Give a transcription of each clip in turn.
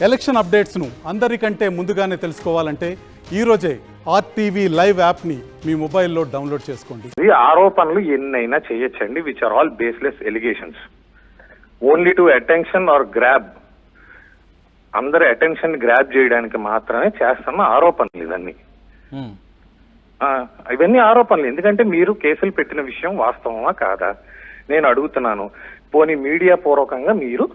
Election అప్డేట్స్ను అందరికంటే ముందుగానే తెలుసుకోవాలంటే ఈరోజే ఆర్టీవీ లైవ్ యాప్ని మీ మొబైల్లో డౌన్లోడ్ చేసుకోండి. ఈ ఆరోపణలు ఎన్నైనా చేయొచ్చండి, which are all baseless allegations, only to attention are grab. అందరి అటెన్షన్ గ్రాబ్ చేయడానికి మాత్రమే చేస్తున్న ఆరోపణలు ఇవన్నీ. ఇవన్నీ ఆరోపణలు. ఎందుకంటే మీరు కేసులు పెట్టిన విషయం వాస్తవమా కాదా నేను అడుగుతున్నాను. పోనీ మీడియా పూర్వకంగా మీరు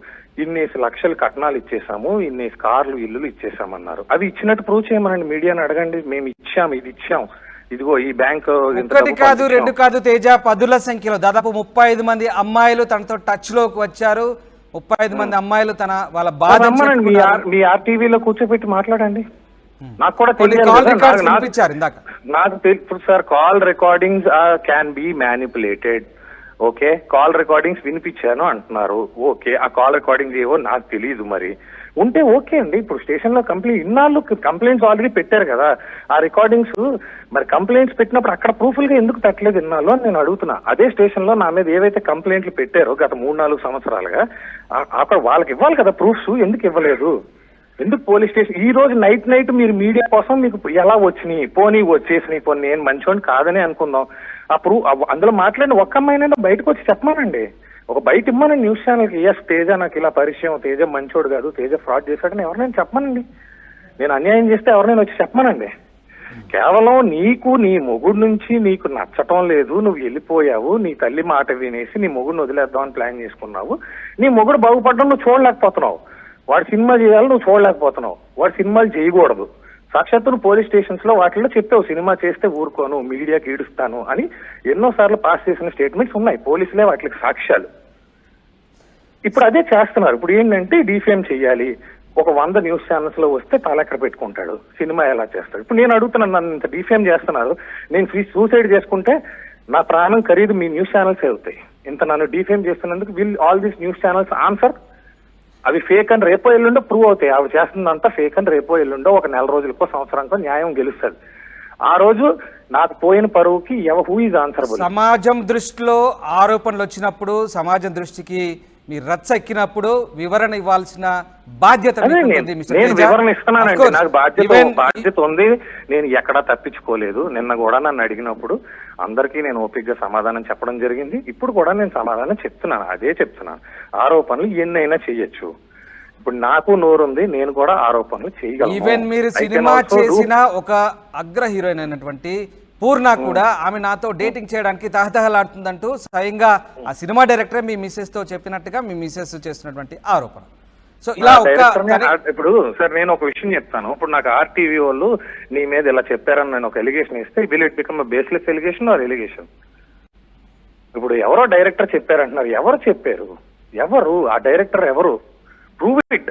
ఇన్నేసి లక్షలు కట్నాలు ఇచ్చేసాము, ఇన్నేసి కార్లు ఇల్లులు ఇచ్చేసామన్నారు, అవి ఇచ్చినట్టు ప్రూవ్ చేయమనండి. మీడియాని అడగండి, మేము ఇచ్చాం, ఇది ఇచ్చాం, ఇదిగో ఈ బ్యాంక్. ఒకటి కాదు, రెండు కాదు తేజ, పదుల సంఖ్యలో దాదాపు 35 మంది అమ్మాయిలు తనతో టచ్ లోకి వచ్చారు. 35 మంది అమ్మాయిలు వాళ్ళ బాధ మీ ఆర్టీవీలో కూర్చోబెట్టి మాట్లాడండి. నాకు కూడా నాకు తెలుసు sir, call recordings can be manipulated. Okay, call recordings వినిపించాను అంటున్నారు. ఓకే, ఆ కాల్ రికార్డింగ్స్ ఏవో నాకు తెలియదు, మరి ఉంటే ఓకే అండి. ఇప్పుడు స్టేషన్ లో ఇన్నాళ్ళు కంప్లైంట్స్ ఆల్రెడీ పెట్టారు కదా, ఆ రికార్డింగ్స్ మరి కంప్లైంట్స్ పెట్టినప్పుడు అక్కడ ప్రూఫ్లుగా ఎందుకు పెట్టలేదు ఇన్నాళ్ళు అని నేను అడుగుతున్నా. అదే స్టేషన్ లో నా మీద ఏవైతే కంప్లైంట్లు పెట్టారో గత 3-4 సంవత్సరాలుగా అక్కడ వాళ్ళకి ఇవ్వాలి కదా ప్రూఫ్స్, ఎందుకు ఇవ్వలేదు? ఎందుకు పోలీస్ స్టేషన్ ఈ రోజు నైట్ మీరు మీడియా కోసం మీకు ఎలా వచ్చినాయి? పోనీ వచ్చేసినాయి, పోనీ నేను మంచివాడిని కాదని అనుకుందాం. అప్పుడు అందులో మాట్లాడిన ఒక్క అమ్మాయినైనా బయటకు వచ్చి చెప్పమానండి, ఒక బయట ఇమ్మనండి న్యూస్ ఛానల్కి. ఎస్ తేజ నాకు ఇలా పరిచయం, తేజ మంచోడు కాదు, తేజ ఫ్రాడ్ చేశాడని ఎవరినైనా చెప్పమనండి. నేను అన్యాయం చేస్తే ఎవరినైనా వచ్చి చెప్పమనండి. కేవలం నీకు నీ మొగుడు నుంచి నీకు నచ్చటం లేదు, నువ్వు వెళ్ళిపోయావు, నీ తల్లి మాట వినేసి నీ మొగుడిని వదిలేద్దామని ప్లాన్ చేసుకున్నావు. నీ మొగుడు బాగుపడడం నువ్వు చూడలేకపోతున్నావు, వాడు సినిమా చేయాలి నువ్వు చూడలేకపోతున్నావు, వాడు సినిమాలు చేయకూడదు. సాక్షాత్తు పోలీస్ స్టేషన్స్ లో వాటిల్లో చెప్పావు సినిమా చేస్తే ఊరుకోను, మీడియాకి ఈడుస్తాను అని ఎన్నోసార్లు పాస్ చేసిన స్టేట్మెంట్స్ ఉన్నాయి, పోలీసులే వాటికి సాక్ష్యాలు. ఇప్పుడు అదే చేస్తున్నారు. ఇప్పుడు ఏంటంటే డిఫేమ్ చెయ్యాలి, ఒక 100 న్యూస్ ఛానల్స్ లో వస్తే తలెక్కడ పెట్టుకుంటాడు, సినిమా ఎలా చేస్తాడు. ఇప్పుడు నేను అడుగుతున్నాను, నన్ను ఇంత డిఫేమ్ చేస్తున్నారు, నేను సూసైడ్ చేసుకుంటే నా ప్రాణం ఖరీదు మీ న్యూస్ ఛానల్స్ అవుతాయి. ఇంత నన్ను డిఫేమ్ చేస్తున్నందుకు will all these news channels answer? అవి ఫేక్ అని రేపో ఎల్లుండో ప్రూవ్ అవుతాయి. అవి చేస్తుందంతా ఫేక్ అని రేపో ఎల్లుండో ఒక నెల రోజులకో సంవత్సరానికో న్యాయం గెలుస్తుంది. ఆ రోజు నాకు పోయిన పరువుకి హూ ఈజ్ ఆన్సరబుల్? సమాజం దృష్టిలో ఆరోపణలు వచ్చినప్పుడు, సమాజం దృష్టికి మీరు రచ్చ ఎక్కినప్పుడు వివరణ ఇవ్వాల్సిన బాధ్యత నేను వివరణ ఇస్తున్నానండి. నాకు బాధ్యత ఉంది, నేను ఎక్కడా తప్పించుకోలేదు. నిన్న కూడా నన్ను అడిగినప్పుడు అందరికీ నేను ఓపికగా సమాధానం చెప్పడం జరిగింది. ఇప్పుడు కూడా నేను సమాధానం చెప్తున్నాను, అదే చెప్తున్నాను. ఆరోపణలు ఎన్నైనా చెయ్యొచ్చు. ఇప్పుడు నాకు నోరుంది, నేను కూడా ఆరోపణలు చేయగలను. ఈవెన్ మీరు సినిమా చేసిన ఒక అగ్ర హీరోయిన్ అయినటువంటి పూర్ణ కూడా ఆమె నాతో డేటింగ్ చేయడానికి తహతహలాడుతుందంటూ స్వయంగా ఆ సినిమా డైరెక్టరే మీ మిసెస్ తో చెప్పినట్టుగా మీ మిసెస్ చేస్తున్నటువంటి ఆరోపణ. సో ఇలా ఇప్పుడు సార్ నేను ఒక విషయం చెప్తాను. ఇప్పుడు నాకు ఆర్టీవీ వాళ్ళు నీ మీద ఇలా చెప్పారని నేను ఒక ఎలిగేషన్ ఇస్తే will it become baseless allegation or allegation? ఇప్పుడు ఎవరో డైరెక్టర్ చెప్పారంటున్నారు, ఎవరు చెప్పారు? ఎవరు ఆ డైరెక్టర్? ఎవరు? Prove it.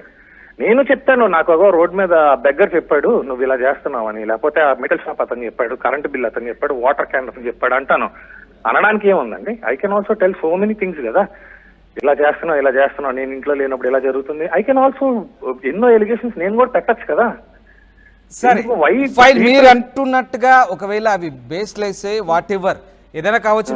నేను చెప్తాను, నాకు ఒక రోడ్ మీద బెగ్గర్ చెప్పాడు నువ్వు ఇలా చేస్తున్నావు అని, లేకపోతే ఆ మెటల్ షాప్ అతను చెప్పాడు, కరెంట్ బిల్ అతను చెప్పాడు, వాటర్ క్యాన్ అతను చెప్పాడు అంటాను. అనడానికి ఏముందండి? I can also tell so many things కదా. ఇలా చేస్తున్నావు, నేను ఇంట్లో లేనప్పుడు ఇలా జరుగుతుంది. ఐ కెన్ ఆల్సో ఎన్నో ఎలిగేషన్స్ నేను కూడా పెట్టచ్చు కదా. సరే, మీరు అంటున్నట్టుగా ఒకవేళ అవి బేస్లెస్ వాట్ ఎవర్ ఏదైనా కావచ్చు,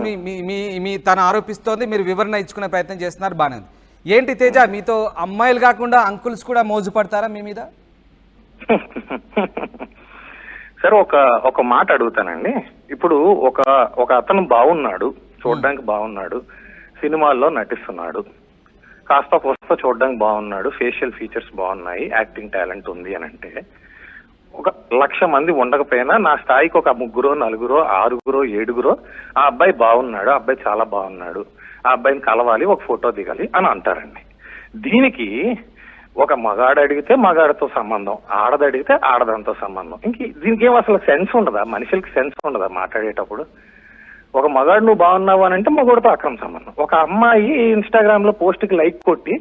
మీ తను ఆరోపిస్తోంది, మీరు వివరణ ఇచ్చుకునే ప్రయత్నం చేస్తున్నారు, బాగానే ఉంది. ఏంటి తేజ, మీతో అమ్మాయిలు కాకుండా అంకుల్స్ కూడా మోజు పడతారా మీ మీద? సరే, ఒక మాట అడుగుతానండి. ఇప్పుడు ఒక అతను బాగున్నాడు, చూడడానికి బాగున్నాడు, సినిమాల్లో నటిస్తున్నాడు, కాస్త కోస్త చూడడానికి బాగున్నాడు, ఫేషియల్ ఫీచర్స్ బాగున్నాయి, యాక్టింగ్ టాలెంట్ ఉంది అని అంటే, ఒక 1,00,000 మంది ఉండకపోయినా నా స్థాయికి ఒక 3, 4, 6, 7 ఆ అబ్బాయి బాగున్నాడు, ఆ అబ్బాయి చాలా బాగున్నాడు, ఆ అబ్బాయిని కలవాలి, ఒక ఫోటో దిగాలి అని అంటారండి. దీనికి ఒక మగాడు అడిగితే మగాడితో సంబంధం, ఆడది అడిగితే ఆడదాంతో సంబంధం. దీనికి ఏం అసలు సెన్స్ ఉండదా? మనుషులకి సెన్స్ ఉండదా మాట్లాడేటప్పుడు? ఒక మగాడు నువ్వు బాగున్నావు అని అంటే మగోడితో అక్రమ సంబంధం. ఒక అమ్మాయి ఇన్స్టాగ్రామ్ లో పోస్ట్ కి లైక్ కొట్టి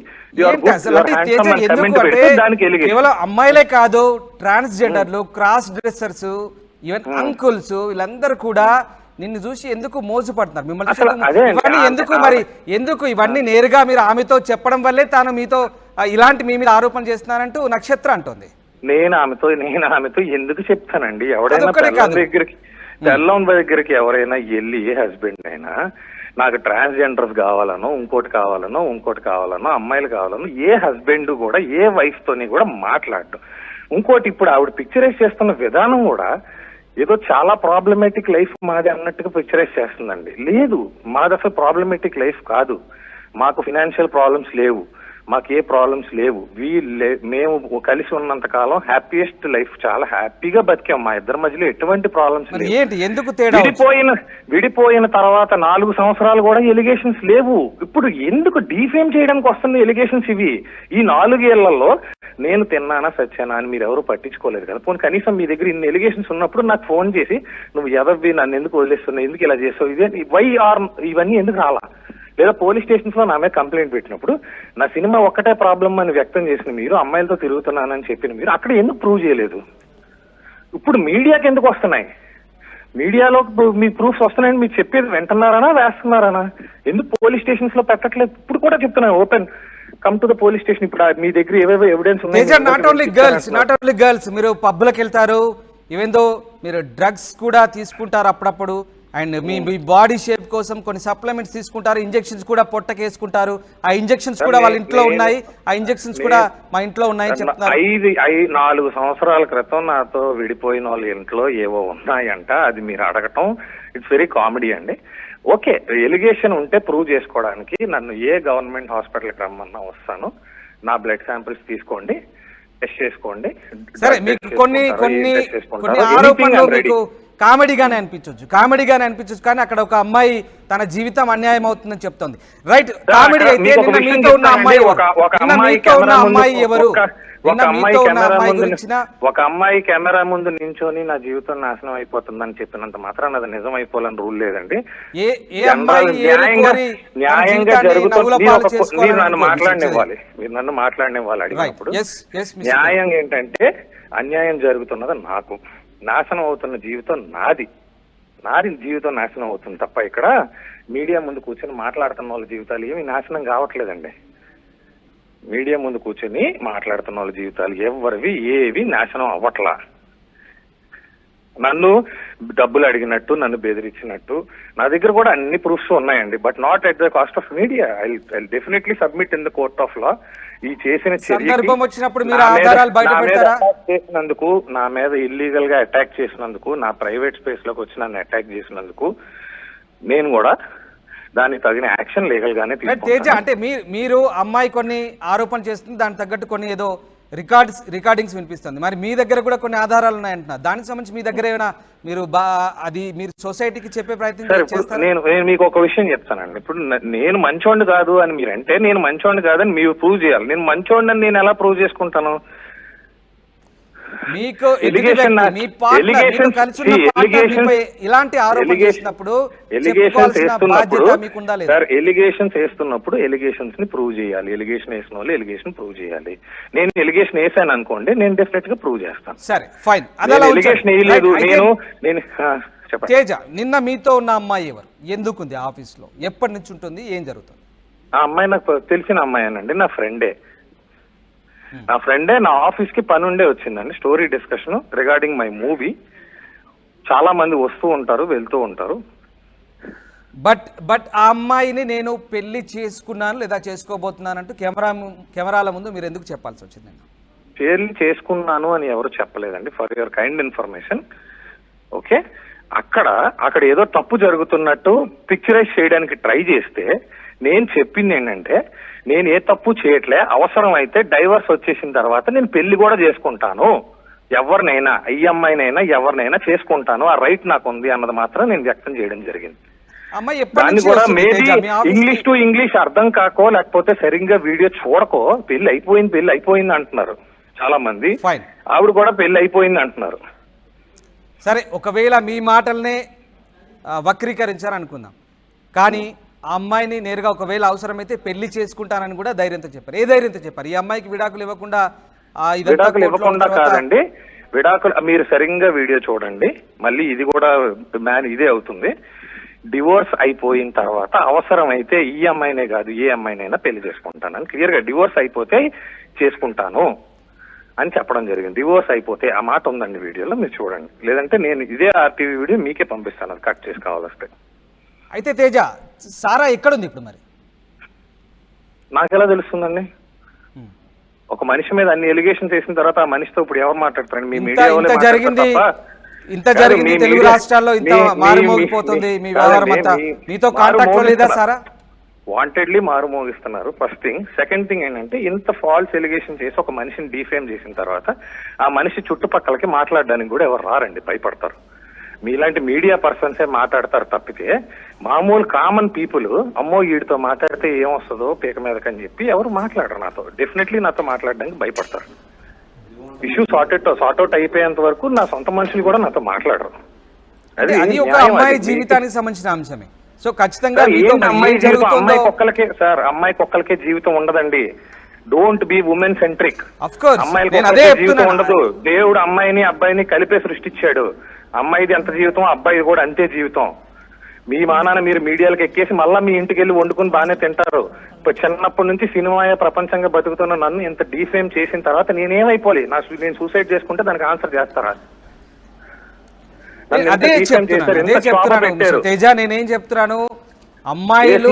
కేవలం అమ్మాయిలే కాదు, ట్రాన్స్జెండర్లు, క్రాస్ డ్రెస్సర్స్, ఈవెన్ అంకుల్స్, వీళ్ళందరూ కూడా నిన్ను చూసి ఎందుకు మోజు పడుతున్నారు? మిమ్మల్ని ఎందుకు ఇవన్నీ నేరుగా మీరు ఆమెతో చెప్పడం వల్లే తాను మీతో ఇలాంటి మీ మీద ఆరోపణ చేస్తున్నారంటూ నక్షత్ర అంటుంది. నేను ఆమెతో ఎందుకు చెప్తానండి? ఎవడైనా దగ్గరికి ఎవరైనా వెళ్ళి, హస్బెండ్ అయినా నాకు ట్రాన్స్జెండర్స్ కావాలనో ఇంకోటి కావాలనో అమ్మాయిలు కావాలనో ఏ హస్బెండ్ కూడా ఏ వైఫ్ తోని కూడా మాట్లాడడం. ఇంకోటి ఇప్పుడు ఆవిడ పిక్చరైజ్ చేస్తున్న విధానం కూడా ఏదో చాలా ప్రాబ్లమేటిక్ లైఫ్ మాది అన్నట్టుగా పిక్చరైజ్ చేస్తుందండి. లేదు, మాది అసలు ప్రాబ్లమేటిక్ లైఫ్ కాదు. మాకు ఫినాన్షియల్ ప్రాబ్లమ్స్ లేవు, మాకు ఏ ప్రాబ్లమ్స్ లేవు. మేము కలిసి ఉన్నంత కాలం హ్యాపీయెస్ట్ లైఫ్, చాలా హ్యాపీగా బతికాం. మా ఇద్దరి మధ్యలో ఎటువంటి ప్రాబ్లమ్స్ లేవు. ఏంటి ఎందుకు తేడా? విడిపోయిన తర్వాత 4 సంవత్సరాలు కూడా ఎలిగేషన్స్ లేవు. ఇప్పుడు ఎందుకు డీఫేమ్ చేయడానికి వస్తుంది ఎలిగేషన్స్ ఇవి? ఈ 4 ఏళ్లలో నేను తిన్నానా సచ్చానా అని మీరు ఎవరు పట్టించుకోలేదు కదా. పోనీ కనీసం మీ దగ్గర ఇన్ని ఎలిగేషన్స్ ఉన్నప్పుడు నాకు ఫోన్ చేసి నువ్వు ఎవరివి, నన్ను ఎందుకు వదిలేస్తున్నావు, ఎందుకు ఇలా చేస్తావు, ఇదే వై ఆర్ ఇవన్నీ ఎందుకు రాలా? లేదా పోలీస్ స్టేషన్స్ లో నా మీద కంప్లైంట్ పెట్టినప్పుడు నా సినిమా ఒక్కటే ప్రాబ్లం అని వ్యక్తం చేసిన మీరు, అమ్మాయిలతో తిరుగుతున్నానని చెప్పిన మీరు అక్కడ ఎందుకు ప్రూవ్ చేయలేదు? ఇప్పుడు మీడియాకి ఎందుకు వస్తున్నాయి? మీడియాలో మీ ప్రూఫ్స్ వస్తున్నాయని మీరు చెప్పేది వింటున్నారనా వేస్తున్నారనా? ఎందుకు పోలీస్ స్టేషన్స్ లో పెట్టట్లేదు? ఇప్పుడు కూడా చెప్తున్నాను, open come to the police station. ఇప్పుడు మీ దగ్గర ఏవేవో ఎవిడెన్స్ ఉన్నాయి. నాట్ ఓన్లీ గర్ల్స్ మీరు పబ్లకు వెళ్తారు, ఈవెందో మీరు డ్రగ్స్ కూడా తీసుకుంటారు అప్పుడప్పుడు, అండ్ మీ బాడీ షేప్ కోసం కొన్ని సప్లిమెంట్స్ తీసుకుంటారు, ఇంజెక్షన్స్ కూడా పొట్టకేసుకుంటారు. ఆ ఇంజెక్షన్స్ కూడా వాళ్ళ ఇంట్లో ఉన్నాయి, ఆ ఇంజెక్షన్స్ కూడా మా ఇంట్లో ఉన్నాయని చెప్తున్నారు. 4 సంవత్సరాల క్రితం నాతో విడిపోయిన వాళ్ళ ఇంట్లో ఏవో ఉన్నాయంట, అది మీరు అడగటం ఇట్స్ వెరీ కామెడీ అండి. ఓకే, ఎలిగేషన్ ఉంటే ప్రూవ్ చేసుకోవడానికి నన్ను ఏ గవర్నమెంట్ హాస్పిటల్కి రమ్మన్నా వస్తాను. నా బ్లడ్ శాంపిల్స్ తీసుకోండి, టెస్ట్ చేసుకోండి. సరే, మీకు కొన్ని ఆరోపణలు మీకు కామెడీగానే అనిపించవచ్చు, కానీ అక్కడ ఒక అమ్మాయి తన జీవితం అన్యాయం అవుతుందని చెప్తోంది. రైట్, కామెడీ అయితే నిన్న మీతో ఉన్న అమ్మాయి ఎవరు? ఒక అమ్మాయి కెమెరా ముందు నించొని నా జీవితం నాశనం అయిపోతుందని చెప్పినంత మాత్రం అది నిజం అయిపోవాలని రూల్ లేదండి. న్యాయంగా జరుగుతుంది. మీరు నన్ను మాట్లాడనివ్వాలి అడిగినప్పుడు. న్యాయం ఏంటంటే అన్యాయం జరుగుతున్నది నాకు, నాశనం అవుతున్న జీవితం నాది జీవితం నాశనం అవుతుంది తప్ప ఇక్కడ మీడియా ముందు కూర్చొని మాట్లాడుతున్న వాళ్ళ జీవితాలు ఏమి నాశనం కావట్లేదండి. మీడియా ముందు కూర్చొని మాట్లాడుతున్న వాళ్ళ జీవితాలు ఎవరివి ఏవి నాశనం అవ్వట్లా. నన్ను డబ్బులు అడిగినట్టు, నన్ను బెదిరించినట్టు నా దగ్గర కూడా అన్ని ప్రూఫ్స్ ఉన్నాయండి. But not at the cost of media. I definitely submit in the court of law. ఈ చేసిన చేసినందుకు, నా మీద ఇల్లీగల్ గా అటాక్ చేసినందుకు, నా ప్రైవేట్ స్పేస్ లోకి వచ్చి నన్ను అటాక్ చేసినందుకు నేను కూడా దానికి తగిన యాక్షన్ లీగల్ గానే తీసుకుంటాను. అంటే మీరు అమ్మాయి కొన్ని ఆరోపణ చేస్తుంది, దానికి తగ్గట్టు కొన్ని ఏదో రికార్డింగ్స్ వినిపిస్తుంది. మరి మీ దగ్గర కూడా కొన్ని ఆధారాలు ఉన్నాయంటున్నారు. దానికి సంబంధించి మీ దగ్గర ఏమైనా మీరు సొసైటీకి చెప్పే ప్రయత్నం చేస్తారు? నేను మీకు ఒక విషయం చెప్తానండి. ఇప్పుడు నేను మంచోండి కాదు అని మీరంటే, నేను మంచోండి కాదని మీరు ప్రూవ్ చేయాలి. నేను మంచోండి అని నేను ఎలా ప్రూవ్ చేసుకుంటాను? ఎలిగేషన్స్ వేస్తున్నప్పుడు ఎలిగేషన్స్ ని ప్రూవ్ చేయాలి. ఎలిగేషన్ వేసిన వాళ్ళు ఎలిగేషన్ ప్రూవ్ చేయాలి. నేను ఎలిగేషన్ వేసాను అనుకోండి, నేను డెఫినెట్ గా ప్రూవ్ చేస్తాను. సరే, ఫైన్. ఎలిగేషన్ వేయలేదు నేను చెప్పండి. తేజ, నిన్న మీతో ఉన్న అమ్మాయి ఎవరు, ఎందుకుంది ఆఫీస్ లో, ఎప్పటి నుంచి ఉంటుంది, ఏం జరుగుతుంది? ఆ అమ్మాయి నాకు తెలిసిన అమ్మాయినండి, నా ఫ్రెండే. నా ఆఫీస్ కి పని ఉండే వచ్చిందండి. Story discussion regarding my movie. చాలా మంది వస్తూ ఉంటారు, వెళ్తూ ఉంటారు. బట్ ఆ అమ్మాయిని నేను పెళ్లి చేసుకున్నాను లేదా చేసుకోబోతున్నానంటూ కెమెరాల ముందు మీరు ఎందుకు చెప్పాల్సి వచ్చిందండి? పెళ్లి చేసుకున్నాను అని ఎవరు చెప్పలేదండి, for your kind information. Okay, అక్కడ ఏదో తప్పు జరుగుతున్నట్టు పిక్చరైజ్ చేయడానికి ట్రై చేస్తే నేను చెప్పింది ఏంటంటే, నేను ఏ తప్పు చేయట్లే, అవసరం అయితే డైవర్స్ వచ్చేసిన తర్వాత నేను పెళ్లి కూడా చేసుకుంటాను, ఎవరినైనా ఈ అమ్మాయినైనా ఎవరినైనా చేసుకుంటాను, ఆ రైట్ నాకు ఉంది అన్నది మాత్రం నేను వ్యక్తం చేయడం జరిగింది. దాన్ని కూడా మేబీ ఇంగ్లీష్ టు ఇంగ్లీష్ అర్థం కాకో, లేకపోతే సరిగ్గా వీడియో చూడకో పెళ్లి అయిపోయింది అంటున్నారు చాలా మంది. ఆవిడ కూడా పెళ్లి అయిపోయింది అంటున్నారు. సరే, ఒకవేళ మీ మాటల్నే వక్రీకరించారు అనుకుందాం, కానీ ఆ అమ్మాయిని నేరుగా ఒకవేళ అవసరమైతే పెళ్లి చేసుకుంటానని కూడా ధైర్యంతో చెప్పారు. ఏ ధైర్యంతో చెప్పారు? ఈ అమ్మాయికి విడాకులు ఇవ్వకుండా కాదండి, విడాకులు మీరు సరిగ్గా వీడియో చూడండి. మళ్ళీ ఇది కూడా ఇదే అవుతుంది. డివోర్స్ అయిపోయిన తర్వాత అవసరమైతే ఈ అమ్మాయినే కాదు ఏ అమ్మాయినైనా పెళ్లి చేసుకుంటానని క్లియర్ గా, డివోర్స్ అయిపోతే చేసుకుంటాను అని చెప్పడం జరిగింది. డివోర్స్ అయిపోతే ఆ మాట ఉందండి వీడియోలో, మీరు చూడండి. లేదంటే నేను ఇదే ఆర్టీవీ వీడియో మీకే పంపిస్తాను, అది కట్ చేసి కావాలంటే. అయితే తేజ, సారా ఎక్కడుంది ఇప్పుడు మరి? నాకెలా తెలుస్తుందండి? ఒక మనిషి మీద అన్ని ఎలిగేషన్స్ చేసిన తర్వాత ఆ మనిషితో ఇప్పుడు ఎవరు మాట్లాడతారండి? మీ మీడియా ఇంత జరిగింది తెలుగు రాష్ట్రాల్లో, ఇంత మారుమోగిపోతుంది మీ వ్యవహారం అంతా. మీతో కాంటాక్ట్ లో లేదా సారా? వాంటెడ్లీ మారుమోగిస్తున్నారు. First thing. సెకండ్ థింగ్ ఏంటంటే, ఇంత ఫాల్స్ ఎలిగేషన్ చేసి ఒక మనిషిని డిఫేమ్ చేసిన తర్వాత ఆ మనిషి చుట్టుపక్కలకి మాట్లాడడానికి కూడా ఎవరు రారండి, భయపడతారు. మీలాంటి మీడియా పర్సన్సే మాట్లాడతారు తప్పితే మామూలు కామన్ పీపుల్ అమ్మో వీడితో మాట్లాడితే ఏమొస్తుందో పీక మీదకని చెప్పి ఎవరు మాట్లాడరు. నాతో డెఫినెట్లీ నాతో మాట్లాడడానికి భయపడతారు. ఇష్యూ సార్ట్అవుట్ అయిపోయేంత వరకు నా సొంత మనుషులు కూడా నాతో మాట్లాడరు. అది ఒక అమ్మాయి జీవితానికి సంబంధించిన అంశమే. సో ఖచ్చితంగా అమ్మాయికి ఒక్కలకే జీవితం ఉండదండి. Don't be women centric. అమ్మాయిలకి జీవితం ఉండదు. దేవుడు అమ్మాయిని అబ్బాయిని కలిపే సృష్టించాడు. అమ్మాయిది ఎంత జీవితం, అబ్బాయిది కూడా అంతే జీవితం. మీ మానాన మీరు మీడియాలకు ఎక్కేసి మళ్ళా మీ ఇంటికి వెళ్ళి వండుకుని బాగానే తింటారు. ఇప్పుడు చిన్నప్పటి నుంచి సినిమాయే ప్రపంచంగా బతుకుతున్న నన్ను ఇంత డీఫేమ్ చేసిన తర్వాత నేనేమైపోలే? నేను సూసైడ్ చేసుకుంటే దానికి ఆన్సర్ చేస్తారా? అదే చెప్తున్నాను తేజ, నేనేం చెప్తున్నాను, అమ్మాయిలు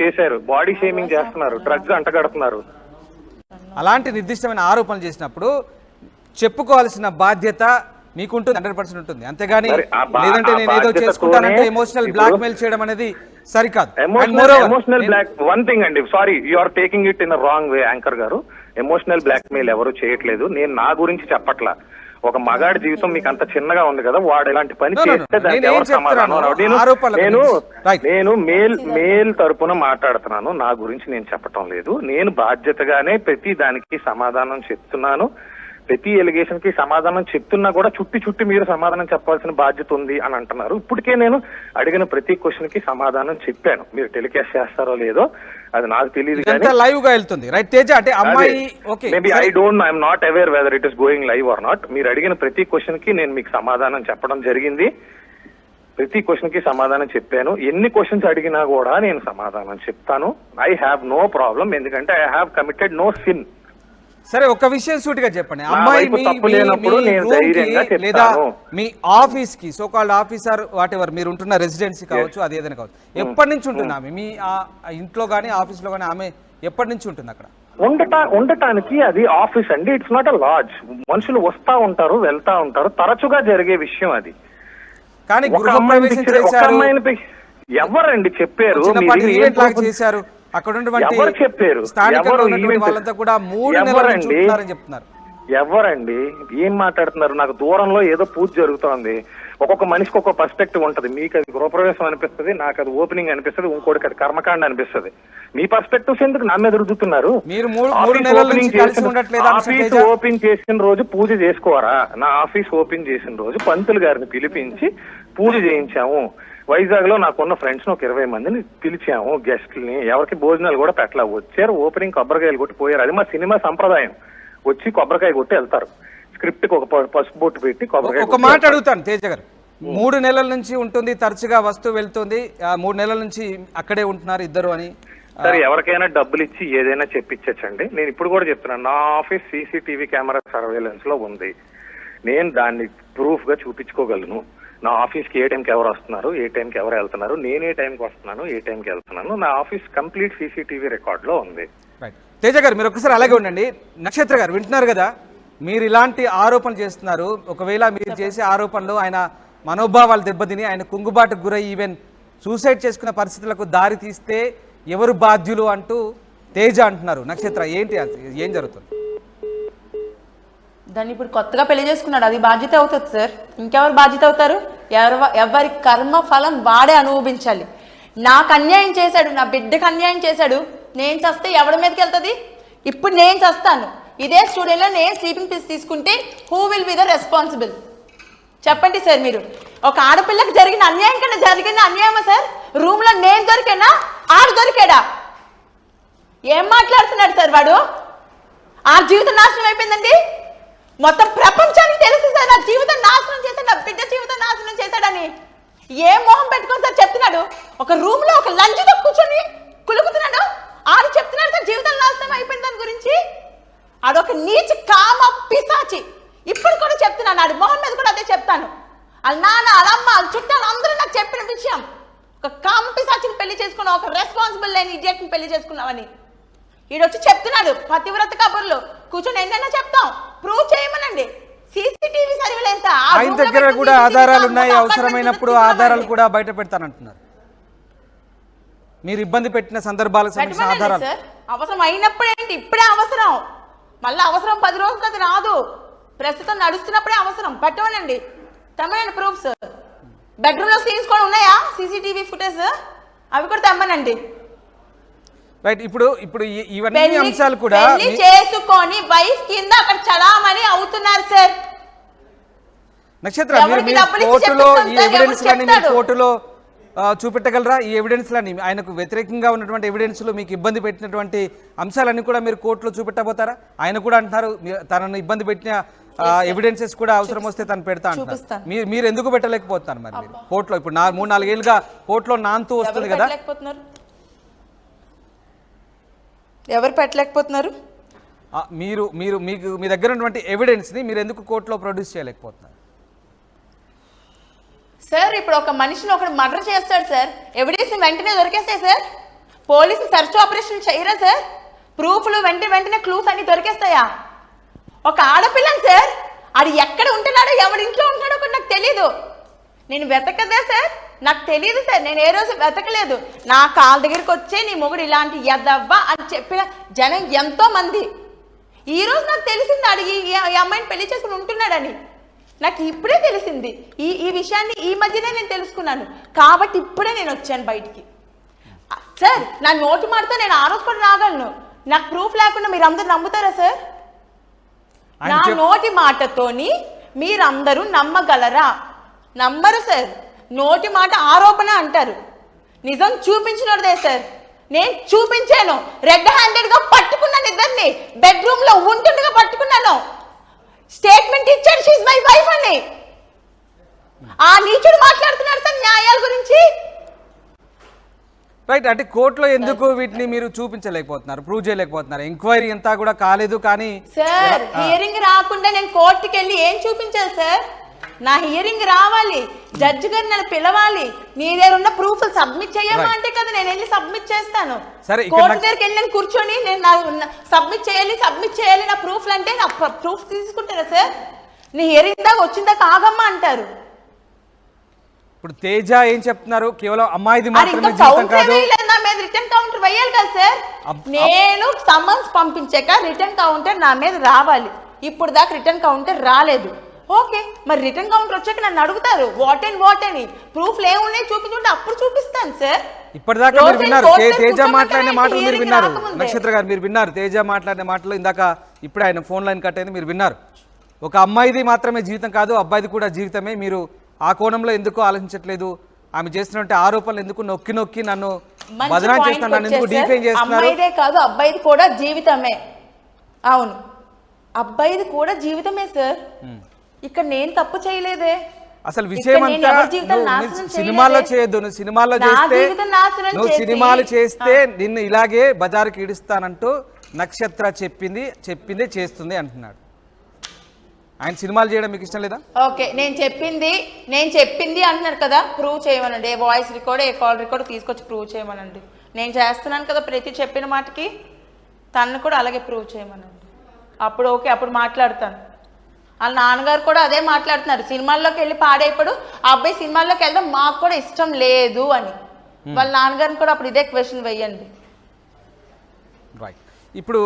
చేశారు, బాడీ షేమింగ్ చేస్తున్నారు, డ్రగ్స్ అంటగడుతున్నారు. అలాంటి నిర్దిష్టమైన ఆరోపణలు చేసినప్పుడు చెప్పుకోవాల్సిన బాధ్యత మీకుంటుంది, 100% ఉంటుంది. అంతేగాని లేదంటే నేను ఏదో చేసుకుంటానంటే ఎమోషనల్ బ్లాక్ మెయిల్ చేయడం అనేది సరికాదు. ఎమోషనల్ బ్లాక్ వన్ థింగ్ అండి, sorry you are taking it in wrong way anchor గారు. ఎమోషనల్ బ్లాక్ మెయిల్ ఎవరు చేయట్లేదు. నేను నా గురించి చెప్పట్లా. ఒక మగాడి జీవితం మీకు అంత చిన్నగా ఉంది కదా, వాడు ఇలాంటి పని చేస్తే దానికి ఎవరు సమాధానం? నేను మేల్ తరపున మాట్లాడుతున్నాను, నా గురించి నేను చెప్పటం లేదు. నేను బాధ్యతగానే ప్రతి దానికి సమాధానం చెప్తున్నాను. ప్రతి ఎలిగేషన్ కి సమాధానం చెప్తున్నా కూడా చుట్టి మీరు సమాధానం చెప్పాల్సిన బాధ్యత ఉంది అని అంటున్నారు. ఇప్పటికే నేను అడిగిన ప్రతి క్వశ్చన్ కి సమాధానం చెప్పాను. మీరు టెలికాస్ట్ చేస్తారో లేదో అది నాకు తెలియదు, లైవ్ గా వెళ్తుంది. రైట్ తేజ, అంటే అమ్మాయి maybe I'm not aware whether it is going live are not. మీరు అడిగిన ప్రతి క్వశ్చన్ కి నేను మీకు సమాధానం చెప్పడం జరిగింది. ప్రతి క్వశ్చన్ కి సమాధానం చెప్పాను. ఎన్ని క్వశ్చన్స్ అడిగినా కూడా నేను సమాధానం చెప్తాను. ఐ హ్యావ్ నో ప్రాబ్లం, ఎందుకంటే I have committed no sin. సరే, ఒక విషయం సూటిగా చెప్పండి. అమ్మాయి లేదా మీ ఆఫీస్ కి సోకాల్డ్ ఆఫీసర్ వాట్ ఎవర్ మీరు ఉంటున్న రెసిడెన్సీ కావచ్చు, అది ఏదైనా కావచ్చు, ఎప్పటి నుంచి ఉంటుంది ఆమె మీ ఇంట్లో గానీ ఆఫీస్ లో గానీ? ఆమె ఎప్పటి నుంచి ఉంటుంది అక్కడ? ఉండటానికి అది ఆఫీస్ అండి, ఇట్స్ నాట్ అ లాడ్జ్. మనుషులు వస్తా ఉంటారు, వెళ్తా ఉంటారు, తరచుగా జరిగే విషయం అది. కానీ గృహప్రవేశం చేశారు, ఎవరండి చెప్పారు? చేశారు అక్కడ ఎవరు చెప్పారు? వాళ్ళంతా కూడా 3 నెలల నుంచి ఉంటున్నారని చెప్తున్నారు. ఎవరండి ఏం మాట్లాడుతున్నారు? నాకు దూరంలో ఏదో పూజ జరుగుతోంది. ఒక్కొక్క మనిషికి ఒక్కొక్క పర్స్పెక్టివ్ ఉంటది. మీకు అది గృహప్రవేశం అనిపిస్తుంది, నాకు అది ఓపెనింగ్ అనిపిస్తుంది, ఇంకోటికి అది కర్మకాండ అనిపిస్తుంది. మీ పర్స్పెక్టివ్స్ ఎందుకు నా మీద రుద్దుతున్నారు? ఆఫీస్ ఓపెన్ చేసిన రోజు పూజ చేసుకోరా? నా ఆఫీస్ ఓపెన్ చేసిన రోజు పంతులు గారిని పిలిపించి పూజ చేయించాము. వైజాగ్ లో నాకున్న ఫ్రెండ్స్ ని ఒక 20 మందిని పిలిచాము, గెస్ట్ని. ఎవరికి భోజనాలు కూడా పెట్టలా. వచ్చారు, ఓపెనింగ్ కొబ్బరికాయలు కొట్టి పోయారు. అది మా సినిమా సంప్రదాయం. వచ్చి కొబ్బరికాయ కొట్టి వెళ్తారు. స్క్రిప్ట్ కి ఒక పసుపు బొట్టు పెట్టి కొబ్బరికాయ. ఒక మాట అడుగుతాను తేజ గారు, 3 నెలల నుంచి ఉంటుంది, తరచుగా వస్తూ వెళ్తుంది, 3 నెలల నుంచి అక్కడే ఉంటున్నారు ఇద్దరు అని. సరే, ఎవరికైనా డబ్బులు ఇచ్చి ఏదైనా చెప్పించండి. నేను ఇప్పుడు కూడా చెప్తున్నాను, నా ఆఫీస్ సీసీటీవీ కెమెరా సర్వేలెన్స్ లో ఉంది. నేను దాన్ని ప్రూఫ్ గా చూపించుకోగలను. నా ఆఫీస్కి ఏ టైంకి ఎవరు వస్తున్నారు, ఏ టైంకి ఎవరు వెళ్తున్నారు, నేను ఏ టైంకి వస్తున్నాను, ఏ టైంకి వెళ్తున్నాను, నా ఆఫీస్ కంప్లీట్ సీసీటీవీ రికార్డ్ లో ఉంది. తేజ గారు, మీరు ఒకసారి అలాగే ఉండండి. నక్షత్ర గారు వింటున్నారు కదా, మీరు ఇలాంటి ఆరోపణలు చేస్తున్నారు. ఒకవేళ మీరు చేసే ఆరోపణలు ఆయన మనోభావాలు దెబ్బతిని ఆయన కుంగుబాటుకు గురై ఈవెన్ సూసైడ్ చేసుకున్న పరిస్థితులకు దారి తీస్తే ఎవరు బాధ్యులు అంటూ తేజ అంటున్నారు. నక్షత్ర, ఏంటి ఏం జరుగుతుంది? దాన్ని ఇప్పుడు కొత్తగా పెళ్లి చేసుకున్నాడు, అది బాధ్యత అవుతుంది సార్. ఇంకెవరు బాధ్యత అవుతారు? ఎవరి కర్మ ఫలం వాడే అనుభవించాలి. నాకు అన్యాయం చేశాడు, నా బిడ్డకు అన్యాయం చేశాడు. నేను చస్తే ఎవరి మీదకి వెళ్తుంది? ఇప్పుడు నేను చస్తాను, ఇదే స్టూడియోలో నేను స్లీపింగ్ పీస్ తీసుకుంటే who will be the responsible? చెప్పండి సార్. మీరు ఒక ఆడపిల్లకి జరిగిన అన్యాయం కన్నా జరిగిన అన్యాయమా సార్? రూమ్ లో నేను దొరికానా, ఆడు దొరికాడా? ఏం మాట్లాడుతున్నాడు సార్ వాడు? ఆ జీవితం నాశనం అయిపోయిందండి. మొత్తం ప్రపంచానికి తెలుసు సార్ నా జీవితం నాశనం చేశాడు, నా బిడ్డ జీవితం నాశనం చేశాడని. ఏ మొహం పెట్టుకొని సార్ చెప్తున్నాడు? ఒక రూమ్ లో ఒక లంచ్తో కూర్చొని కులుకుతున్నాడు. ఆడు చెప్తున్నాడు సార్ జీవితం నాశనం అయిపోయింది దాని గురించి. ఆడొక నీచ కామ పిశాచి. ఇప్పుడు కూడా చెప్తున్నాను, ఆడి మొహం మీద కూడా అదే చెప్తాను. వాళ్ళ నాన్న వాళ్ళమ్మ వాళ్ళ చుట్టాలు అందరూ నాకు చెప్పిన విషయం. ఒక కాంపిసాచిని పెళ్లి చేసుకున్నావు, ఒక రెస్పాన్సిబుల్ లేని ఇడియట్ని పెళ్లి చేసుకున్నావని ఈడొచ్చి చెప్తున్నాడు. పతివ్రత కబుర్లు కూర్చొని ఎన్నైనా చెప్తాం, ప్రూవ్ చేయమనండి. సీసీటీవీ సర్వేలెన్స్ ఆయన దగ్గర కూడా ఆధారాలు ఉన్నాయి, అవసరమైనప్పుడు ఆధారాలు కూడా బయట పెడతానంటున్నారు. మీరు ఇబ్బంది పెట్టిన సందర్భాలకు సంబంధించిన ఆధారాలు అవసరం అయినప్పుడు ఏంటి, ఇప్పుడే అవసరం, మళ్ళీ అవసరం 10 రోజులు అది రాదు, ప్రస్తుతం నడుస్తున్నప్పుడే అవసరం. పెట్టమనండి, తెమ్మనండి ప్రూఫ్స్. బెడ్రూమ్ లో సీన్స్ కూడా ఉన్నాయా, సీసీటీవీ ఫుటేజ్, అవి కూడా తెమ్మనండి. రైట్. ఇప్పుడు ఇవన్నీ అంశాలు కూడా పెళ్లి చేసుకొని వైఫ్ కింద అక్కడ చలామణి అవుతున్నారు సార్. నక్షత్ర, మీరు కోర్టులో ఈ ఎవిడెన్స్ లని మీరు కోర్టులో చూపెట్టగలరా? ఈ ఎవిడెన్స్ లని, ఆయనకు వ్యతిరేకంగా ఉన్నటువంటి ఎవిడెన్స్లు, మీకు ఇబ్బంది పెట్టినటువంటి అంశాలన్నీ కూడా మీరు కోర్టులో చూపెట్టబోతారా? ఆయన కూడా అంటున్నారు తనను ఇబ్బంది పెట్టిన ఎవిడెన్సెస్ కూడా అవసరం వస్తే తను పెడతా అంటారు. మీరు ఎందుకు పెట్టలేకపోతున్నారు మరి? మీరు కోర్టులో ఇప్పుడు 3-4 ఏళ్ళుగా కోర్టులో నాంతూ వస్తుంది కదా, ఎవరు పెట్టలేకపోతున్నారు? మీకు మీ దగ్గర ఉన్నటువంటి ఎవిడెన్స్ ని మీరు ఎందుకు కోర్టులో ప్రొడ్యూస్ చేయలేకపోతున్నారు? సార్ ఇప్పుడు ఒక మనిషిని ఒకడు మర్డర్ చేస్తాడు సార్, ఎవిడెన్స్ వెంటనే దొరికేస్తాయి సార్. పోలీసులు సెర్చ్ ఆపరేషన్ చేయరా సార్? ప్రూఫ్లు వెంటనే క్లూస్ అన్ని దొరికేస్తాయా? ఒక ఆడపిల్లని సార్, అది ఎక్కడ ఉంటున్నాడో ఎవరి ఇంట్లో ఉంటున్నాడో కూడా నాకు తెలీదు. నేను వెతకదా సార్, నాకు తెలియదు సార్, నేను ఏ రోజు వెతకలేదు. నా కాళ్ళ దగ్గరికి వచ్చే నీ మొగుడు ఇలాంటి ఎదవ్వా అని చెప్పిన జనం ఎంతో మంది. ఈ రోజు నాకు తెలిసింది అడిగి ఈ అమ్మాయిని పెళ్లి చేసుకుని ఉంటున్నాడని. నాకు ఇప్పుడే తెలిసింది ఈ విషయాన్ని, ఈ మధ్యనే నేను తెలుసుకున్నాను. కాబట్టి ఇప్పుడే నేను వచ్చాను బయటికి. సార్ నా నోటి మాటతో నేను ఆ రోజు కూడా రాగలను, నాకు ప్రూఫ్ లేకుండా మీరు అందరు నమ్ముతారా సార్? నా నోటి మాటతోని మీరందరూ నమ్మగలరా? నమ్మరు సార్. నోటి మాట ఆరోపణ అంటారు, నిజం చూపించినదే సార్. నేను చూపించాను, రెడ్ హ్యాండెడ్ గా పట్టుకున్నాను, ఇద్దరిని బెడ్రూమ్ లో ఉంటుండగా పట్టుకున్నాను. స్టేట్మెంట్ ఇచ్చాడు షీజ్ మై వైఫ్ అని. ఆ నీచుడు మాట్లాడుతున్నాడు సార్ న్యాయాల గురించి. రైట్. అంటే కోర్టులో ఎందుకు వీటిని మీరు చూపించలేకపోతున్నారు, ప్రూవ్ చేయలేకపోతున్నారు? ఎంక్వైరీ అంతా కూడా కాలేదు కానీ సార్, హియరింగ్ రాకుండా నేను కోర్టుకి వెళ్ళి ఏం చూపించాలి సార్? నా హియరింగ్ రావాలి, జడ్జి గారు నన్ను పిలవాలి, నీ దగ్గర ఉన్న ప్రూఫ్ సబ్మిట్ చేయమా అంటే కదా నేను వెళ్ళి సబ్మిట్ చేస్తాను. కోర్టు దగ్గరికి వెళ్ళి నేను కూర్చొని నేను సబ్మిట్ చేయాలి నా ప్రూఫ్లు అంటే నా ప్రూఫ్ తీసుకుంటారా సార్? నీ హియరింగ్ దాకా వచ్చిందాకా ఆగమ్మా అంటారు. ఇప్పుడు తేజ ఏం చెప్తున్నారు? కేవలం అమ్మాయిది మాత్రమే జీవితం కాదు, నా మీద రిటర్న్ కౌంటర్ వేయాలి కదా సార్. నేను సమన్స్ పంపించాక రిటర్న్ కౌంటర్ నా మీద రావాలి. ఇప్పుడు దాకా రిటర్న్ కౌంటర్ రాలేదు. ఓకే, మరి రిటర్న్ కౌంటర్ వచ్చాక నన్ను అడుగుతారు వాట్ అని, ప్రూఫ్లు ఏమున్నాయి చూపించుంటే అప్పుడు చూపిస్తాను సార్. ఇప్పటిదాకా మీరు విన్నారు తేజ మాట్లాడిన మాటలు, మీరు విన్నారు నక్షత్ర గారు, మీరు విన్నారు తేజ మాట్లాడిన మాటలు. ఇందాక ఇప్పుడు ఆయన ఫోన్ లైన్ కట్ అయింది, మీరు విన్నారు. ఒక అమ్మాయిది మాత్రమే జీవితం కాదు, అబ్బాయిది కూడా జీవితమే. మీరు ఆ కోణంలో ఎందుకు ఆలోచించట్లేదు? ఆమె చేస్తున్నట్టు ఆరోపణలు ఎందుకు నొక్కి నన్ను బదనాం చేస్తున్నారు, నన్ను ఎందుకు డిఫైన్ చేస్తున్నారు? అమ్మాయిదే కాదు, అబ్బాయిది కూడా జీవితమే. అవును, అబ్బాయిది కూడా జీవితమే సార్. ఇక్కడ నేను తప్పు చేయలేదే. అసలు విషయం అంతా సినిమాల్లో చేయొద్దు. నువ్వు సినిమాల్లో చేస్తే, నువ్వు సినిమాలు చేస్తే నిన్ను ఇలాగే బజారుకి ఈడుస్తానంటూ నక్షత్ర చెప్పిందే చేస్తుంది అంటున్నాడు. ఆయన సినిమాలు చేయడం మీకు ఇష్టం లేదా? ఓకే, నేను చెప్పింది అంటున్నారు కదా, ప్రూవ్ చేయమనండి. ఏ వాయిస్ రికార్డ్, ఏ కాల్ రికార్డ్ తీసుకొచ్చి ప్రూవ్ చేయమనండి. నేను చేస్తున్నాను కదా ప్రతి చెప్పిన మాటకి, తను కూడా అలాగే ప్రూవ్ చేయమనండి. అప్పుడు ఓకే, అప్పుడు మాట్లాడతాను. వాళ్ళ నాన్నగారు కూడా అదే మాట్లాడుతున్నారు, సినిమాల్లోకి వెళ్ళి పాడైపోడు, ఆ అబ్బాయి సినిమాల్లోకి వెళ్దాం మాకు కూడా ఇష్టం లేదు అని. వాళ్ళ నాన్నగారిని కూడా అప్పుడు ఇదే క్వశ్చన్ వేయండి. ఇప్పుడు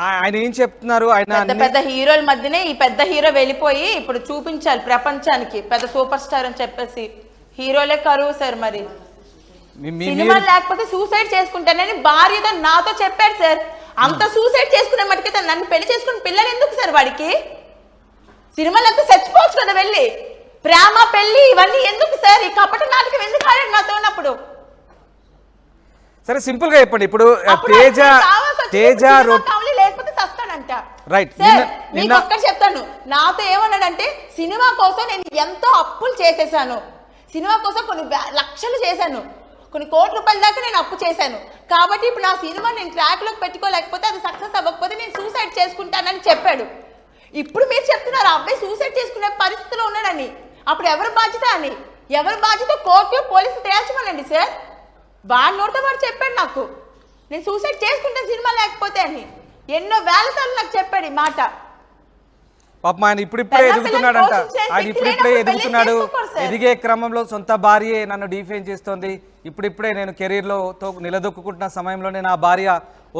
ఆయన ఏం చెప్తున్నారు? ఆయన పెద్ద హీరోల మధ్యనే ఈ పెద్ద హీరో వెళ్ళిపోయి ఇప్పుడు చూపించాలి ప్రపంచానికి పెద్ద సూపర్ స్టార్ అని చెప్పేసి. హీరోలే కరువు సార్. మరి సినిమా లేకపోతే సూసైడ్ చేసుకుంటానని భార్యతో నాతో చెప్పాడు సార్. అంత సూసైడ్ చేసుకునే మటుకైతే నన్ను పెళ్లి చేసుకుని పిల్లలు ఎందుకు సార్ వాడికి? సినిమాలు అంతా చచ్చిపోవచ్చు కదా వెళ్ళి. ప్రేమ పెళ్లి ఇవన్నీ ఎందుకు సార్? ఈ కపట నాటకం ఎందుకు ఆడాడు నాతో ఉన్నప్పుడు? సరే సింపుల్ గా చెప్పండి. ఇప్పుడు తేజ లేకపోతే చస్తాడంట. రైట్, నేను ఒక్కటి చెప్తాను. నాతో ఏమన్నాడంటే సినిమా కోసం నేను ఎంతో అప్పులు చేసేసాను, సినిమా కోసం కొన్ని లక్షలు చేశాను, కొన్ని కోట్ల రూపాయల దాకా నేను అప్పు చేశాను. కాబట్టి ఇప్పుడు నా సినిమా నేను ట్రాక్ లోకి పెట్టుకోలేకపోతే, అది సక్సెస్ అవ్వకపోతే నేను సూసైడ్ చేసుకుంటానని చెప్పాడు. ఇప్పుడు మీరు చెప్తున్నారు ఆ అబ్బాయి సూసైడ్ చేసుకునే పరిస్థితిలో ఉన్నాడని. అప్పుడు ఎవరు బాధ్యత అని, ఎవరు బాధ్యత కోర్టు పోలీసులు తేల్చమనండి సార్. వాడి నోటితో వాడు చెప్పాడు నాకు, నేను సూసైడ్ చేసుకుంటే సినిమా లేకపోతే అని ఎన్నో వేల సార్లు నాకు చెప్పాడు ఈ మాట. పాపం ఆయన ఇప్పుడిప్పుడే ఎదుగుతున్నాడంట, ఆయన ఇప్పుడిప్పుడే ఎదుగుతున్నాడు. ఎదిగే క్రమంలో సొంత భార్యే నన్ను డిఫైన్ చేస్తోంది, ఇప్పుడిప్పుడే నేను కెరీర్లో నిలదొక్కుంటున్న సమయంలోనే నా భార్య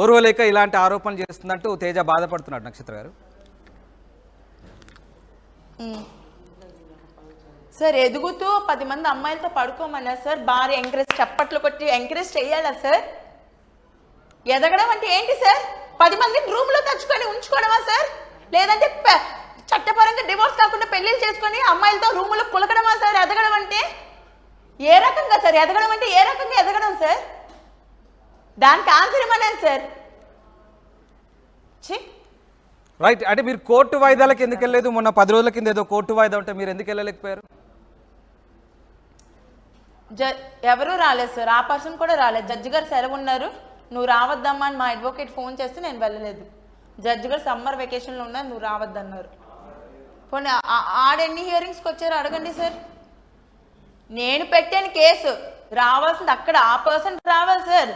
ఓర్వలేక ఇలాంటి ఆరోపణలు చేస్తుందంటూ తేజ బాధపడుతున్నాడు. నక్షత్ర గారు సార్ ఎదుగుతూ 10 మంది అమ్మాయిలతో పడుకోమన్నా సార్, భార్య ఎంకరేజ్ చప్పట్లు కొట్టి ఎంకరేజ్ చేయాలా సార్? ఎదగడం అంటే ఏంటి సార్? 10 మందిని రూమ్ లో తెచ్చుకొని ఉంచుకోవడమా సార్? లేదంటే చట్టపరంగా డివోర్స్ కాకుండా పెళ్లిళ్ళు చేసుకొని అమ్మాయిలతో రూములో కులకడమా సార్ ఎదగడం అంటే? ఏ రకంగా సార్ ఎదగడం అంటే? ఏ రకంగా ఎదగడం సార్? దానికి ఆన్సర్ ఇవ్వలేదు సార్. రైట్. అంటే మీరు కోర్టు వాయిదాలకు ఎందుకు వెళ్ళలేదు? మొన్న 10 రోజుల కింద ఏదో కోర్టు వాయిదా ఉంటే మీరు ఎందుకు వెళ్ళలేకపోయారు? ఎవరు రాలేదు సార్, ఆ పర్సన్ కూడా రాలేదు. జడ్జి గారు సెలవు ఉన్నారు, నువ్వు రావద్దమ్మా అని మా అడ్వకేట్ ఫోన్ చేస్తే నేను వెళ్ళలేదు. జడ్జి గారు సమ్మర్ వెకేషన్లో ఉన్నారు, నువ్వు రావద్దన్నారు. పోనీ ఆడెన్ని హియరింగ్స్కి వచ్చారో అడగండి సార్. నేను పెట్టాను కేసు, రావాల్సింది అక్కడ ఆ పర్సన్ రావాలి సార్.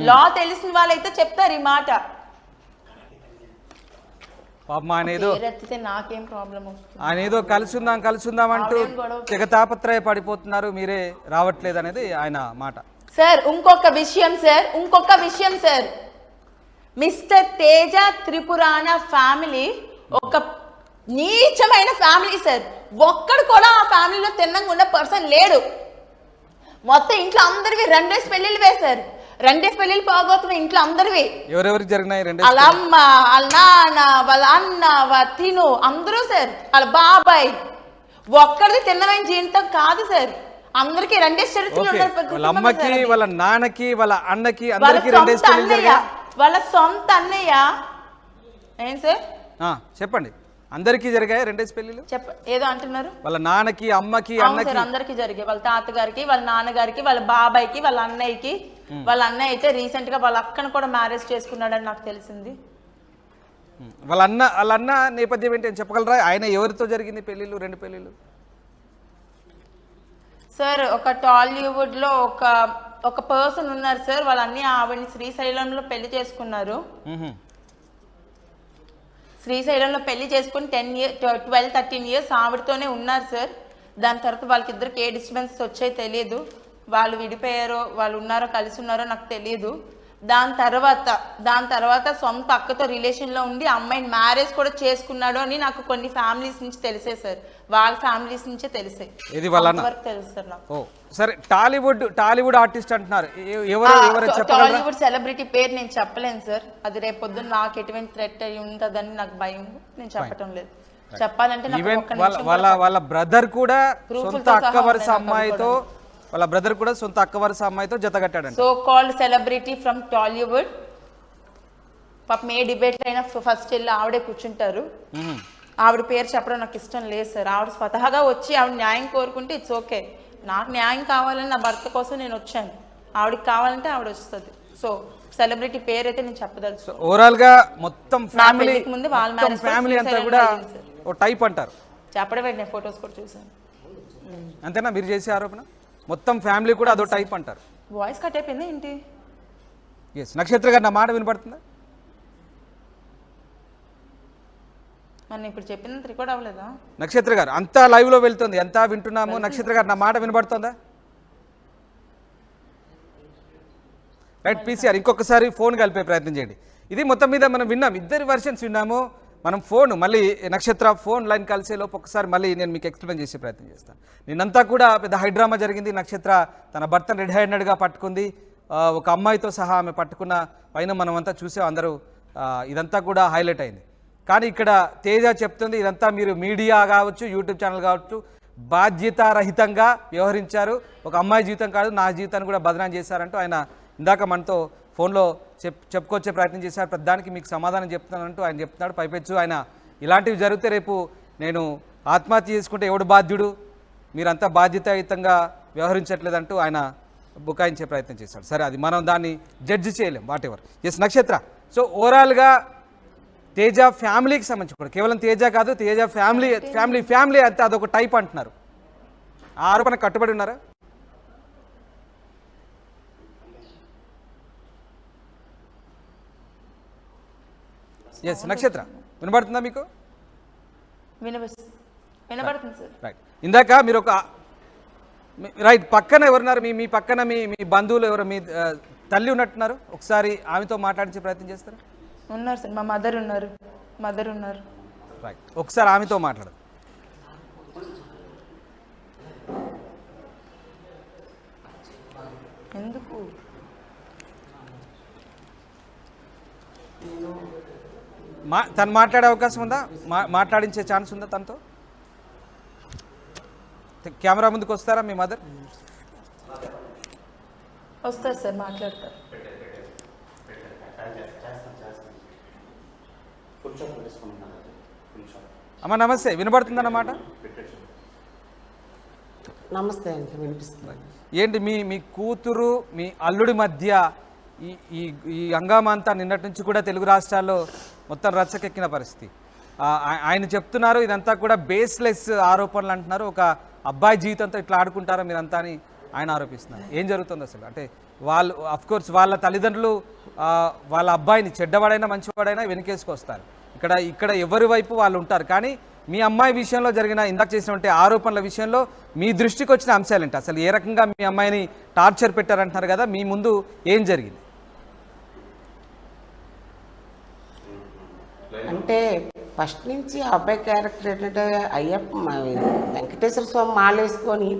లా తెలిసిన వాళ్ళైతే చెప్తారు ఈ మాట. నాకేం ప్రాబ్లం వస్తుంది? ఆయన ఏదో కలుసుందాం అంటూ తెగ తాపత్రయ పడిపోతున్నారు, మీరే రావట్లేదు అనేది ఆయన మాట. సార్ ఇంకొక విషయం సార్, మిస్టర్ తేజ త్రిపురాణ ఫ్యామిలీ ఒక నీచమైన ఫ్యామిలీ సార్. ఒక్కడు కూడా ఆ ఫ్యామిలీలో తిన్నంగా ఉన్న పర్సన్ లేడు. మొత్తం ఇంట్లో అందరివి 2 పెళ్లిళ్ళు వేశారు. 2 పెళ్లిళ్ళు పోగొతున్న ఇంట్లో అందరివి. ఎవరెవరికి జరిగినాయి? వాళ్ళ అమ్మ, వాళ్ళ నాన్న, వాళ్ళ అన్న, వాళ్ళ తిను అందరూ సార్, వాళ్ళ బాబాయ్. ఒక్కడిది తిన్నమైన జీవితం కాదు సార్. అందరికి 2 చరిత్రలు ఉన్నాయి. వాళ్ళ అమ్మకి, వాళ్ళ నాన్నకి, వాళ్ళ అన్నకి అందరికి 2 పెళ్లిళ్ళు జరిగాయి. వాళ్ళ సొంత అన్నయ్య. ఏం సార్ చెప్పండి. అందరికీ జరిగాయి 2 పెళ్లిళ్ళు? ఏదో అంటున్నారు. వాళ్ళ నాన్నకి, అమ్మకి, అన్నకి అందరికి జరిగాయి. వాళ్ళ తాతగారికి, వాళ్ళ నాన్నగారికి, వాళ్ళ బాబాయ్కి, వాళ్ళ అన్నయ్యకి. వాళ్ళ అన్నయ్య అయితే రీసెంట్ గా వాళ్ళ అక్కను కూడా మ్యారేజ్ చేసుకున్నాడని నాకు తెలిసింది. వాళ్ళ అన్న నేపథ్యం ఏంటి అని చెప్పగలరా? ఆయన ఎవరితో జరిగింది పెళ్లిళ్ళు, 2 పెళ్లిళ్ళు? సార్ ఒక టాలీవుడ్ లో ఒక పర్సన్ ఉన్నారు సార్, వాళ్ళ అన్ని ఆవిడని శ్రీశైలంలో పెళ్లి చేసుకున్నారు. శ్రీశైలంలో పెళ్లి చేసుకుని 12-13 ఇయర్స్ ఆవిడతోనే ఉన్నారు సార్. దాని తర్వాత వాళ్ళకిద్దరికి ఏ డిస్టర్బెన్స్ వచ్చాయో తెలియదు. వాళ్ళు విడిపోయారో వాళ్ళు ఉన్నారో కలిసి ఉన్నారో నాకు తెలియదు. దాని తర్వాత సొంత అక్కతో రిలేషన్లో ఉండి అమ్మాయిని మ్యారేజ్ కూడా చేసుకున్నాడు అని నాకు కొన్ని ఫ్యామిలీస్ నుంచి తెలిసే సార్. వాళ్ళ ఫ్యామిలీస్ నుంచే తెలిసే. ఇది వాళ్ళ వరకు తెలుసు సార్ నాకు. సరే, టాలీవుడ్ ఆర్టిస్ట్ అంటున్నారు, టాలీవుడ్ సెలబ్రిటీ పేరు నేను చెప్పలేను సార్. అది రేపు పొద్దున్న నాకు ఎటువంటి థ్రెట్ అయి ఉంటుందని నాకు భయం, నేను చెప్పటం లేదు. చెప్పాలంటే వాళ్ళ బ్రదర్ కూడా సొంత అక్క వరుస అమ్మాయితో జతగట్టాడు. So called celebrity from Tollywood. పాపం ఏ డిబేట్ అయినా ఫస్ట్ వెళ్ళి ఆవిడే కూర్చుంటారు. ఆవిడ పేరు చెప్పడం నాకు ఇష్టం లేదు సార్. ఆవిడ స్వతహాగా వచ్చి ఆవిడ న్యాయం కోరుకుంటే ఇట్స్ ఓకే. నాకు న్యాయం కావాలని నా భర్త కోసం నేను వచ్చాను, ఆవిడకి కావాలంటే ఆవిడ వస్తుంది. సో సెలబ్రిటీ పేరు అయితే నేను చెప్పదలుచు. ఓవరాల్ గా మొత్తం ఫ్యామిలీ ముందు వాళ్ళ ఫ్యామిలీ అంతా కూడా ఓ టైప్ అంటారు. చెప్పడం నేను ఫొటోస్ కూడా చూసాను. అంతేనా మీరు చేసే ఆరోపణ? మొత్తం ఫ్యామిలీ కూడా అదో టైప్ అంటారు. వాయిస్ కట్ అయిపోయిందా ఏంటి? ఎస్. నక్షత్ర గారు నా మాట వినపడుతుందా? మరి ఇప్పుడు చెప్పినంత రికార్డ్ అవ్వలేదా? నక్షత్ర గారు అంతా లైవ్ లో వెళ్తుంది, అంతా వింటున్నాము. నక్షత్ర గారు నా మాట వినపడుతుందా? రైట్. పీసీఆర్ ఇంకొకసారి ఫోన్ కలిపే ప్రయత్నం చేయండి. ఇది మొత్తం మీద మనం విన్నాం, ఇద్దరి వర్షన్స్ విన్నాము. మనం ఫోన్ మళ్ళీ నక్షత్ర ఫోన్ లైన్ కలిసేలోపు ఒకసారి మళ్ళీ నేను మీకు ఎక్స్ప్లెయిన్ చేసే ప్రయత్నం చేస్తాను. నిన్నంతా కూడా పెద్ద హైడ్రామా జరిగింది. నక్షత్ర తన భర్తను రెడ్ హ్యాండెడ్గా పట్టుకుంది, ఒక అమ్మాయితో సహా ఆమె పట్టుకున్న పైన మనమంతా చూసాం అందరూ. ఇదంతా కూడా హైలైట్ అయింది. కానీ ఇక్కడ తేజ చెప్తుంది ఇదంతా మీరు మీడియా కావచ్చు, యూట్యూబ్ ఛానల్ కావచ్చు, బాధ్యతారహితంగా వ్యవహరించారు. ఒక అమ్మాయి జీవితం కాదు, నా జీవితాన్ని కూడా బదనాం చేశారంటూ ఆయన ఇందాక మనతో ఫోన్లో చెప్పుకొచ్చే ప్రయత్నం చేశారు. ప్రతిదానికి మీకు సమాధానం చెప్తానంటూ ఆయన చెప్తున్నాడు. పైపెచ్చు ఆయన ఇలాంటివి జరిగితే రేపు నేను ఆత్మహత్య చేసుకుంటే ఎవడు బాధ్యుడు, మీరంతా బాధ్యతాయుతంగా వ్యవహరించట్లేదంటూ ఆయన బుకాయించే ప్రయత్నం చేశాడు. సరే, అది మనం దాన్ని జడ్జి చేయలేం, వాట్ ఎవర్. ఎస్ నక్షత్ర, సో ఓవరాల్గా తేజ ఫ్యామిలీకి సంబంధించి కూడా కేవలం తేజ కాదు, తేజ ఫ్యామిలీ అంతా అదొక టైప్ అంటున్నారు. ఆ ఆరోపణ కట్టుబడి ఉన్నారా? ఎస్ నక్షత్ర వినబడుతుందా మీకు? వినబడుతుంది సార్. రైట్, ఇందాక మీరు ఒక రైట్ పక్కన ఎవరున్నారు? మీ పక్కన మీ బంధువులు ఎవరు? మీ తల్లి ఉన్నట్టున్నారు, ఒకసారి ఆమెతో మాట్లాడించే ప్రయత్నం చేస్తారా? ఉన్నారు సార్, మా మదర్ ఉన్నారు. రైట్, ఒకసారి ఆమెతో మాట్లాడదు. ఎందుకు తను మాట్లాడే అవకాశం ఉందా? మాట్లాడించే ఛాన్స్ ఉందా తనతో? కెమెరా ముందుకు వస్తారా మీ మదర్? వస్తారు సార్, మాట్లాడతారు. అమ్మ నమస్తే, వినబడుతుందన్నమాట? నమస్తే అండి, వినిపిస్తుంది. ఏంటి మీ కూతురు మీ అల్లుడి మధ్య ఈ హంగామా అంతా నిన్నటి నుంచి కూడా తెలుగు రాష్ట్రాల్లో మొత్తం రచ్చకెక్కిన పరిస్థితి. ఆయన చెప్తున్నారు ఇదంతా కూడా బేస్లెస్ ఆరోపణలు అంటున్నారు. ఒక అబ్బాయి జీవితంతో ఇట్లా ఆడుకుంటారా మీరంతా అని ఆయన ఆరోపిస్తున్నారు. ఏం జరుగుతుంది అసలు? అంటే వాళ్ళు అఫ్కోర్స్ వాళ్ళ తల్లిదండ్రులు వాళ్ళ అబ్బాయిని చెడ్డవాడైనా మంచివాడైనా వెనుకేసుకొస్తారు. ఇక్కడ ఎవరి వైపు వాళ్ళు ఉంటారు. కానీ మీ అమ్మాయి విషయంలో జరిగిన ఇందాక చేసినటువంటి ఆరోపణల విషయంలో మీ దృష్టికి వచ్చిన అంశాలు ఏంటి? అసలు ఏ రకంగా మీ అమ్మాయిని టార్చర్ పెట్టారంటున్నారు కదా, మీ ముందు ఏం జరిగింది? అంటే ఫస్ట్ నుంచి ఆ అబ్బాయి క్యారెక్టర్ ఏంటంటే అయ్యప్ప వెంకటేశ్వర స్వామి మాలేసుకొని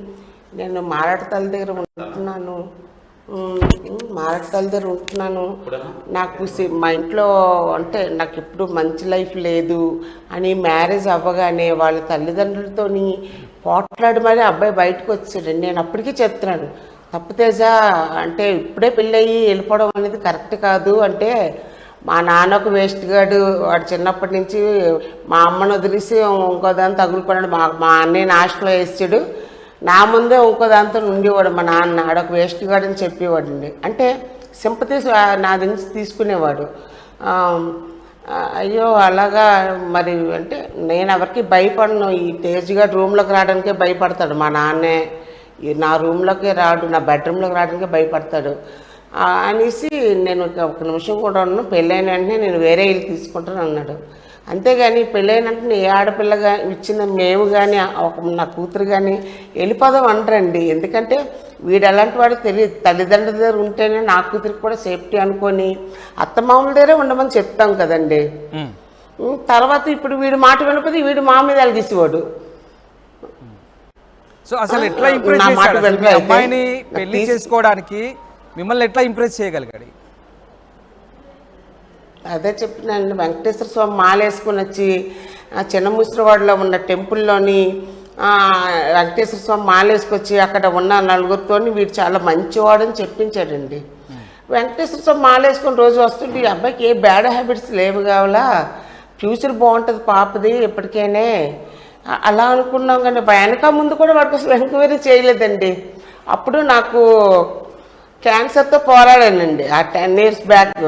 నేను మారాటతల్లి దగ్గర ఉంటున్నాను, నాకు మా ఇంట్లో అంటే నాకు ఎప్పుడు మంచి లైఫ్ లేదు అని మ్యారేజ్ అవ్వగానే వాళ్ళ తల్లిదండ్రులతోని పోట్లాడి మరి అబ్బాయి బయటకు వచ్చాడండి. నేను అప్పటికీ చెప్తున్నాను, తప్పుతేజ అంటే ఇప్పుడే పెళ్ళయ్యి వెళ్ళిపోవడం అనేది కరెక్ట్ కాదు. అంటే మా నాన్న ఒక వేస్ట్ గాడు, వాడు చిన్నప్పటి నుంచి మా అమ్మను వదిలేసి ఇంకో దాన్ని తగులుకున్నాడు. మా అన్నయ్య హాస్టల్లో వేసాడు, నా ముందే ఇంకో దాంతో ఉండేవాడు మా నాన్న. ఆడొక వేస్ట్ గాడు అని చెప్పేవాడు అండి. అంటే సింపతీస్ నా నుంచి తీసుకునేవాడు. అయ్యో అలాగా మరి అంటే నేను ఎవరికి భయపడను. ఈ తేజ్ గారు రూమ్లోకి రావడానికే భయపడతాడు మా నాన్నే, నా రూమ్లోకే రాడు, నా బెడ్రూమ్లోకి రావడానికే భయపడతాడు అనేసి నేను ఒక నిమిషం కూడా ఉన్నాను. పెళ్ళైన వెంటనే నేను వేరే ఇల్లు తీసుకుంటాను అన్నాడు. అంతేగాని పెళ్ళైన వెంటనే ఏ ఆడపిల్లగా ఇచ్చిన మేము కానీ నా కూతురు కానీ వెళ్ళిపోదాం అంటారండి. ఎందుకంటే వీడు ఎలాంటి వాడు తెలియదు. తల్లిదండ్రుల దగ్గర ఉంటేనే నా కూతురికి కూడా సేఫ్టీ అనుకొని అత్తమామల దగ్గరే ఉండమని చెప్తాం కదండి. తర్వాత ఇప్పుడు వీడు మాట వినకపోతే వీడు మా మీద అలిగేసేవాడు. సో అసలు ఎట్లా ఇంప్రెస్ చేశాడు? అమ్మాయిని పెళ్లి చేసుకోవడానికి మిమ్మల్ని ఎట్లా ఇంప్రెస్ చేయగలిగాడు? అదే చెప్తున్నాను, వెంకటేశ్వర స్వామి మాలేసుకుని వచ్చి చిన్న ముసిరివాడలో ఉన్న టెంపుల్లోని వెంకటేశ్వర స్వామి మాలేసుకొచ్చి అక్కడ ఉన్న నలుగురితోని వీడు చాలా మంచివాడని చెప్పించాడండి. వెంకటేశ్వర స్వామి మాలేసుకుని రోజు వస్తుంటే ఈ అబ్బాయికి ఏ బ్యాడ్ హ్యాబిట్స్ లేవు కావాలా, ఫ్యూచర్ బాగుంటుంది పాపది ఎప్పటికైనా అలా అనుకున్నాం. కానీ వెనక ముందు కూడా వాడికి అసలు ఎంక్వైరీ చేయలేదండి. అప్పుడు నాకు క్యాన్సర్తో పోరాడానండి ఆ 10 years back.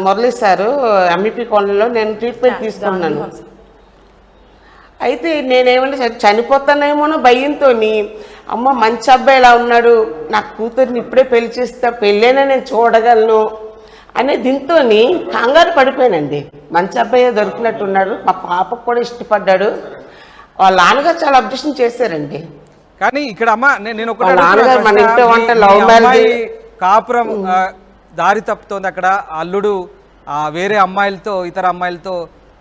Murali sir MEP కాలనీలో నేను ట్రీట్మెంట్ తీసుకున్నాను. అయితే నేనేమంటే చనిపోతానేమోనో భయంతో, అమ్మ మంచి అబ్బాయి ఇలా ఉన్నాడు, నా కూతుర్ని ఇప్పుడే పెళ్లి చేస్తా, పెళ్ళైనా నేను చూడగలను అనే దీంతో కంగారు పడిపోయానండి. మంచి అబ్బాయి దొరికినట్టున్నాడు, మా పాపకు కూడా ఇష్టపడ్డాడు. వాళ్ళ నాన్నగారు చాలా అబ్జెక్షన్ చేశారండి. కానీ ఇక్కడ అమ్మ నేను కాపురం దారి తప్పుతోంది. అక్కడ అల్లుడు వేరే అమ్మాయిలతో ఇతర అమ్మాయిలతో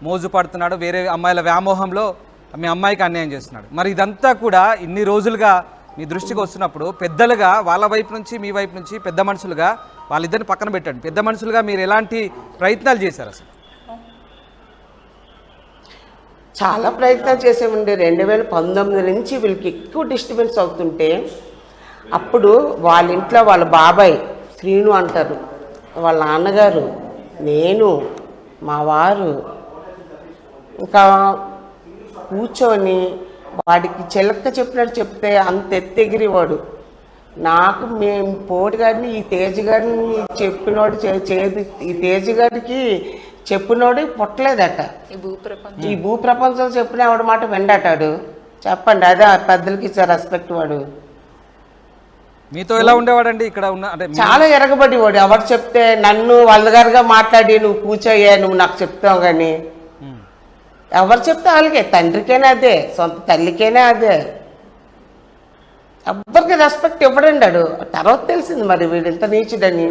మోజు పడుతున్నాడు, వేరే అమ్మాయిల వ్యామోహంలో మీ అమ్మాయికి అన్యాయం చేస్తున్నాడు. మరి ఇదంతా కూడా ఇన్ని రోజులుగా మీ దృష్టికి వస్తున్నప్పుడు పెద్దలుగా వాళ్ళ వైపు నుంచి మీ వైపు నుంచి పెద్ద మనుషులుగా వాళ్ళిద్దరిని పక్కన పెట్టండి, పెద్ద మనుషులుగా మీరు ఎలాంటి ప్రయత్నాలు చేశారు? అసలు చాలా ప్రయత్నాలు చేసామండి. 2019 నుంచి వీళ్ళకి ఎక్కువ డిస్టర్బెన్స్ అవుతుంటే అప్పుడు వాళ్ళ ఇంట్లో వాళ్ళ బాబాయ్ శ్రీను అంటారు, వాళ్ళ నాన్నగారు, నేను, మా వారు ఇంకా కూర్చొని వాడికి చిలక చెప్పినట్టు చెప్తే అంత ఎత్తెగిరివాడు. నాకు మేము పోటీ గారిని ఈ తేజ్ గారిని చెప్పినవాడు ఈ తేజ్ గారికి చెప్పినోడు పుట్టలేదట. ఈ భూ ప్రపంచంలో చెప్పిన ఎవడి మాట వెండటాడు. చెప్పండి, అదే పెద్దలకి ఇచ్చే రెస్పెక్ట్. వాడు మీతో ఎలా ఉండేవాడండి ఇక్కడ ఉన్న అంటే చాలా ఎరగబడి వాడు. ఎవరు చెప్తే నన్ను వల్గర్గా మాట్లాడి నువ్వు కూర్చోయ్యా నువ్వు నాకు చెప్తావు కానీ ఎవరు చెప్తే వాళ్ళకే, తండ్రికైనా అదే, సొంత తల్లికైనా అదే. ఎవ్వరికి రెస్పెక్ట్ ఇవ్వడండాడు. తర్వాత తెలిసింది మరి వీడు ఇంత నీచుడని.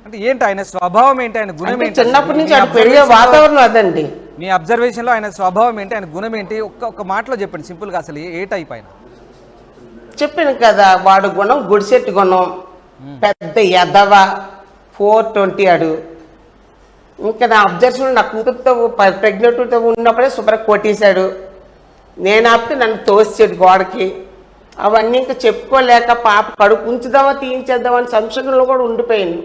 అంటే ఏంటి ఆయన స్వభావం ఏంటి, ఆయన గుణం ఏంటి? చిన్నప్పటి నుంచి అటు పెరిగే వాతావరణం అదండి. మీ అబ్జర్వేషన్ లో ఆయన స్వభావం ఏంటి, ఆయన గుణం ఏంటి? ఒక్క మాటలో చెప్పండి సింపుల్ గా, అసలు ఏ టైప్ ఆయన? చెప్పాను కదా, వాడు గుణం గుడిసెట్టు గుణం, పెద్ద ఎదవ, 420 ఆడు. ఇంకా నా అబ్జర్వేషన్ నా కూతురుతో ప్రెగ్నెంట్తో ఉన్నప్పుడే శుభ్రంగా కొట్టేశాడు. నేను ఆపితే నన్ను తోసాడు గోడకి. అవన్నీ ఇంకా చెప్పుకోలేక పాప కడుపు ఉంచుదామా తీయించేద్దామని సంశయంలో కూడా ఉండిపోయాను.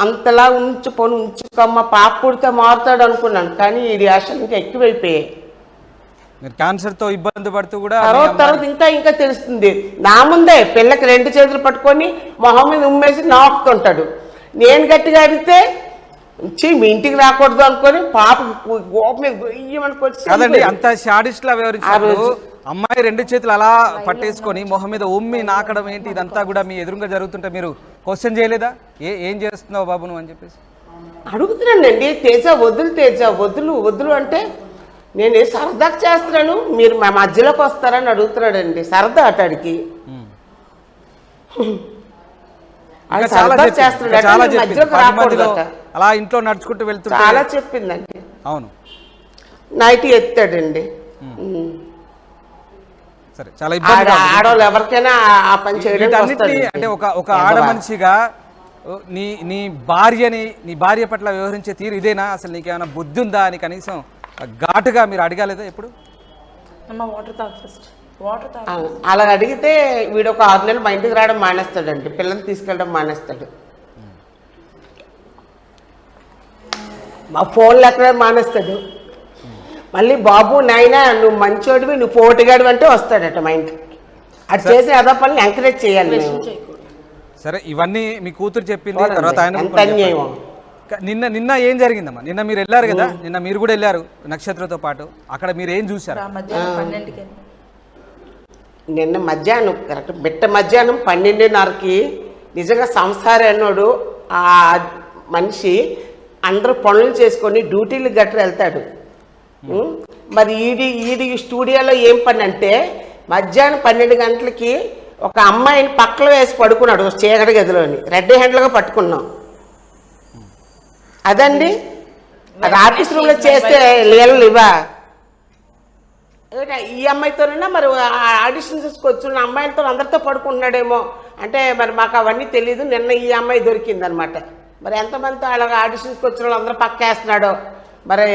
అంతలా ఉంచుకోమ్మ పాప పుడితే మారుతాడు అనుకున్నాను, కానీ ఈ ఆశలు ఇంకా ఎక్కువైపోయాయి. మీరు క్యాన్సర్ తో ఇబ్బంది పడుతూ కూడా తర్వాత ఇంకా తెలుస్తుంది. నా ముందే పిల్లకి 2 చేతులు పట్టుకొని మొహం మీద ఉమ్మేసి నాకుతుంటాడు. నేను గట్టిగా అడిగితే మీ ఇంటికి రాకూడదు అనుకొని పాప గోప మీద కాదండి. అంత షాడిస్ట్ లా వివరించారు. అమ్మాయి 2 చేతులు అలా పట్టేసుకొని మొహం మీద ఉమ్మి నాకడం ఏంటి, ఇదంతా కూడా మీ ఎదురుగా జరుగుతుంటే మీరు క్వశ్చన్ చేయలేదా? ఏం చేస్తున్నావు బాబు నువ్వు అని చెప్పేసి అడుగుతున్నానండి. తేజ వదులు, తేజ వదులు అంటే నేను సరదాకు చేస్తున్నాను, మీరు మా మధ్యలోకి వస్తారని అడుగుతున్నాడండి. సరదా అటాడికి అలా ఇంట్లో నడుచుకుంటూ వెళ్తుంటే చాలా చెప్పిందండి. అవును, నైట్ ఎత్తాడండి. సరే, చాలా ఇబ్బంది. ఆడవాళ్ళు ఎవరికైనా ఆ పని చేయడం అంటే ఒక ఆడ మనిషిగా నీ భార్య పట్ల వ్యవహరించే తీరు ఇదేనా? అసలు నీకేమైనా బుద్ధి ఉందా అని కనీసం ఘాటుగా మీరు అడగాలేదా ఎప్పుడు? అలా అడిగితే వీడు ఒక 6 నెలలు మా ఇంటికి రావడం మానేస్తాడండి, పిల్లల్ని తీసుకెళ్ళడం మానేస్తాడు, మా ఫోన్లు ఎక్కడ మానేస్తాడు. మళ్ళీ బాబు నాయన నువ్వు మంచోడివి, నువ్వు పోటుగాడివి అంటే వస్తాడట మా ఇంటికి. అటు చేసి అదే పని ఎంకరేజ్ చేయాలి. సరే, ఇవన్నీ మీ కూతురు చెప్పింది. తర్వాత నిన్న ఏం జరిగిందమ్మా? నిన్న మీరు వెళ్ళారు కదా, నిన్న మీరు కూడా వెళ్ళారు నక్షత్రతో పాటు. అక్కడ మీరు ఏం చూసారు? నిన్న మధ్యాహ్నం కరెక్ట్ మధ్యాహ్నం 12:30కి నిజంగా సంసారం అన్నాడు ఆ మనిషి. అందరూ పనులు చేసుకొని డ్యూటీలు గట్రా వెళ్తాడు. మరి ఈడి స్టూడియోలో ఏం పని అంటే మధ్యాహ్నం 12 గంటలకి ఒక అమ్మాయిని పక్కన వేసి పడుకున్నాడు చీకటి గదిలోని. రెడ్ హ్యాండ్లుగా పట్టుకున్నాం. అదండి అది ఆఫీస్ రూమ్లో చేస్తే లీలలు ఇవా? ఈ అమ్మాయితోనైనా మరి ఆడిషన్స్కి వచ్చిన అమ్మాయిలతో అందరితో పడుకుంటున్నాడేమో అంటే మరి మాకు అవన్నీ తెలియదు. నిన్న ఈ అమ్మాయి దొరికిందనమాట. మరి ఎంతమందితో అలాగ ఆడిషన్స్కి వచ్చిన వాళ్ళు అందరూ పక్కేస్తున్నాడో. మరి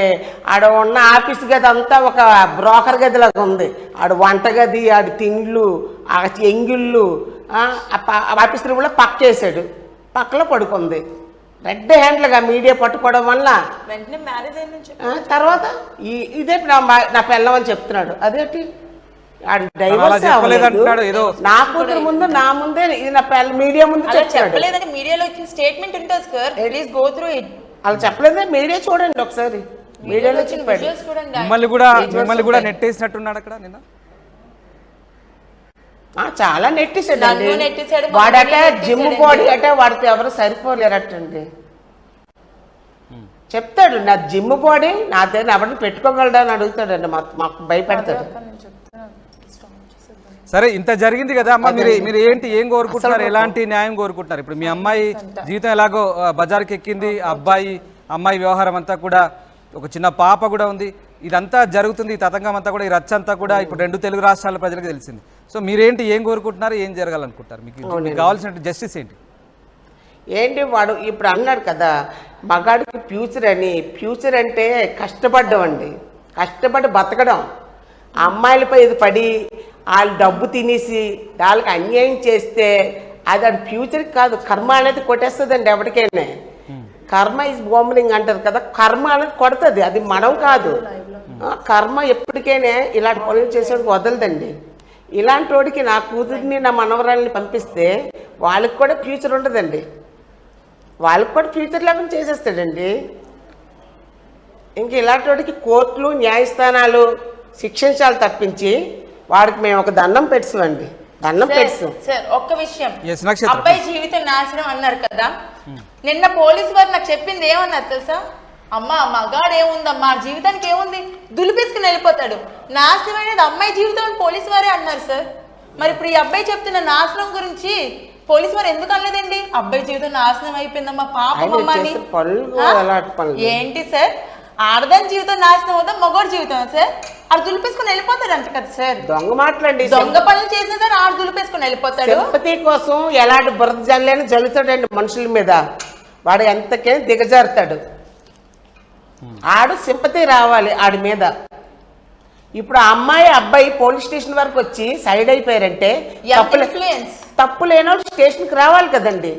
ఆడ ఉన్న ఆఫీస్ గది అంతా ఒక బ్రోకర్ గదిలాగా ఉంది. ఆడు వంటగది, ఆడు తిండ్లు, ఆ ఎంగిళ్ళు ఆఫీస్ రూమ్లో పక్కేసాడు. పక్కలో పడుకుంది. రెడ్ హ్యాండ్లుగా మీడియా పట్టుకోవడం వల్ల తర్వాత ఇదే నా పిల్లం అని చెప్తున్నాడు. అదేంటి డైవర్స్ నా కూతురు ముందు నా ముందే ఇది నా మీడియా ముందు చెప్పాడు. మీడియాలో వచ్చిన స్టేట్మెంట్ ఉంటుంది sir, please go through it. అలా చెప్పలేదా? మీడియా చూడండి ఒకసారి, మీడియాలో చెప్పాడు. మిమ్మల్ని కూడా నెట్టేసినట్టున్నాడు అక్కడ నిన్న. చాలా నెట్టేసాడు. వాడట జిమ్ బాడీ అట, వాడితో ఎవరు సరిపోలేరటండి. చెప్తాడు నా జిమ్ బాడీ నా దగ్గర ఎవరిని పెట్టుకోగలడా అని అడుగుతాడండి. మాకు భయపెడతాడు. సరే, ఇంత జరిగింది కదా అమ్మ, మీరు ఏం కోరుకుంటున్నారు? ఎలాంటి న్యాయం కోరుకుంటున్నారు? ఇప్పుడు మీ అమ్మాయి జీవితం ఎలాగో బజార్కి ఎక్కింది, అమ్మాయి వ్యవహారం అంతా కూడా, ఒక చిన్న పాప కూడా ఉంది. ఇదంతా జరుగుతుంది, ఈ తతంగం అంతా కూడా, ఈ రచ్చ అంతా కూడా ఇప్పుడు 2 తెలుగు రాష్ట్రాల ప్రజలకు తెలిసింది. సో మీరేంటి ఏం కోరుకుంటున్నారు? ఏం జరగాలనుకుంటారు? మీకు కావాల్సిన జస్టిస్ ఏంటి? వాడు ఇప్పుడు అన్నాడు కదా మగాడికి ఫ్యూచర్ అని. ఫ్యూచర్ అంటే కష్టపడ్డం అండి, కష్టపడి బతకడం. అమ్మాయిలపై ఇది పడి వాళ్ళు డబ్బు తినేసి వాళ్ళకి అన్యాయం చేస్తే అది ఫ్యూచర్కి కాదు, కర్మ అనేది కొట్టేస్తుందండి ఎవరికైనా. కర్మ ఈజ్ బోమ్లింగ్ అంటారు కదా, కర్మ అనేది కొడుతుంది, అది మనం కాదు. కర్మ ఎప్పటికైనా ఇలాంటి పనులు చేసేవాడికి వదలదండి. ఇలాంటి వాడికి నా కూతురిని నా మనవరాలని పంపిస్తే వాళ్ళకి కూడా ఫ్యూచర్ ఉండదండి. వాళ్ళకి కూడా ఫ్యూచర్ లేకుండా చేసేస్తాడండి. ఇంక ఇలాంటి వాడికి కోర్టులు న్యాయస్థానాలు శిక్షించాలి తప్పించి వాడికి మేము ఒక దండం పెట్టుసామండి, దండం పెట్టుసాం. సార్ ఒక్క విషయం, Yes, నక్షత్ర. అబ్బాయి జీవితం నాశనం అన్నారు కదా, నిన్న పోలీసు వారు నాకు చెప్పింది ఏమన్నారు తెలుసా? అమ్మ మగాడు ఏముందమ్మా, జీవితానికి ఏముంది, దులిపేసుకుని వెళ్ళిపోతాడు, నాశనం అనేది అమ్మాయి జీవితం అని పోలీసు వారే అన్నారు సార్. మరి ఇప్పుడు ఈ అబ్బాయి చెప్తున్న నాశనం గురించి పోలీసు వారు ఎందుకు అనలేదండి? అబ్బాయి జీవితం నాశనం అయిపోయిందమ్మా, పాపం అమ్మా అని. ఏంటి సార్, ఆడదాని జీవితం నాశనం అవుతాం, మగోడు జీవితం సార్? ఆడు దులిపేసుకుని వెళ్ళిపోతాడు అంట కదా సార్. దొంగ మాట్లాడి దొంగ పనులు చేసినా సార్ ఆడు దులిపేసుకుని వెళ్ళిపోతాడు. సింపతి కోసం ఎలాంటి బురద జల్లేని జల్లుతాడండి మనుషుల మీద, వాడు ఎంతకే దిగజారుతాడు. ఆడు సింపతి రావాలి ఆడి మీద. ఇప్పుడు ఆ అమ్మాయి అబ్బాయి పోలీస్ స్టేషన్ వరకు వచ్చి సైడ్ అయిపోయారంటే తప్పు లేనోళ్ళు స్టేషన్కి రావాలి కదండి.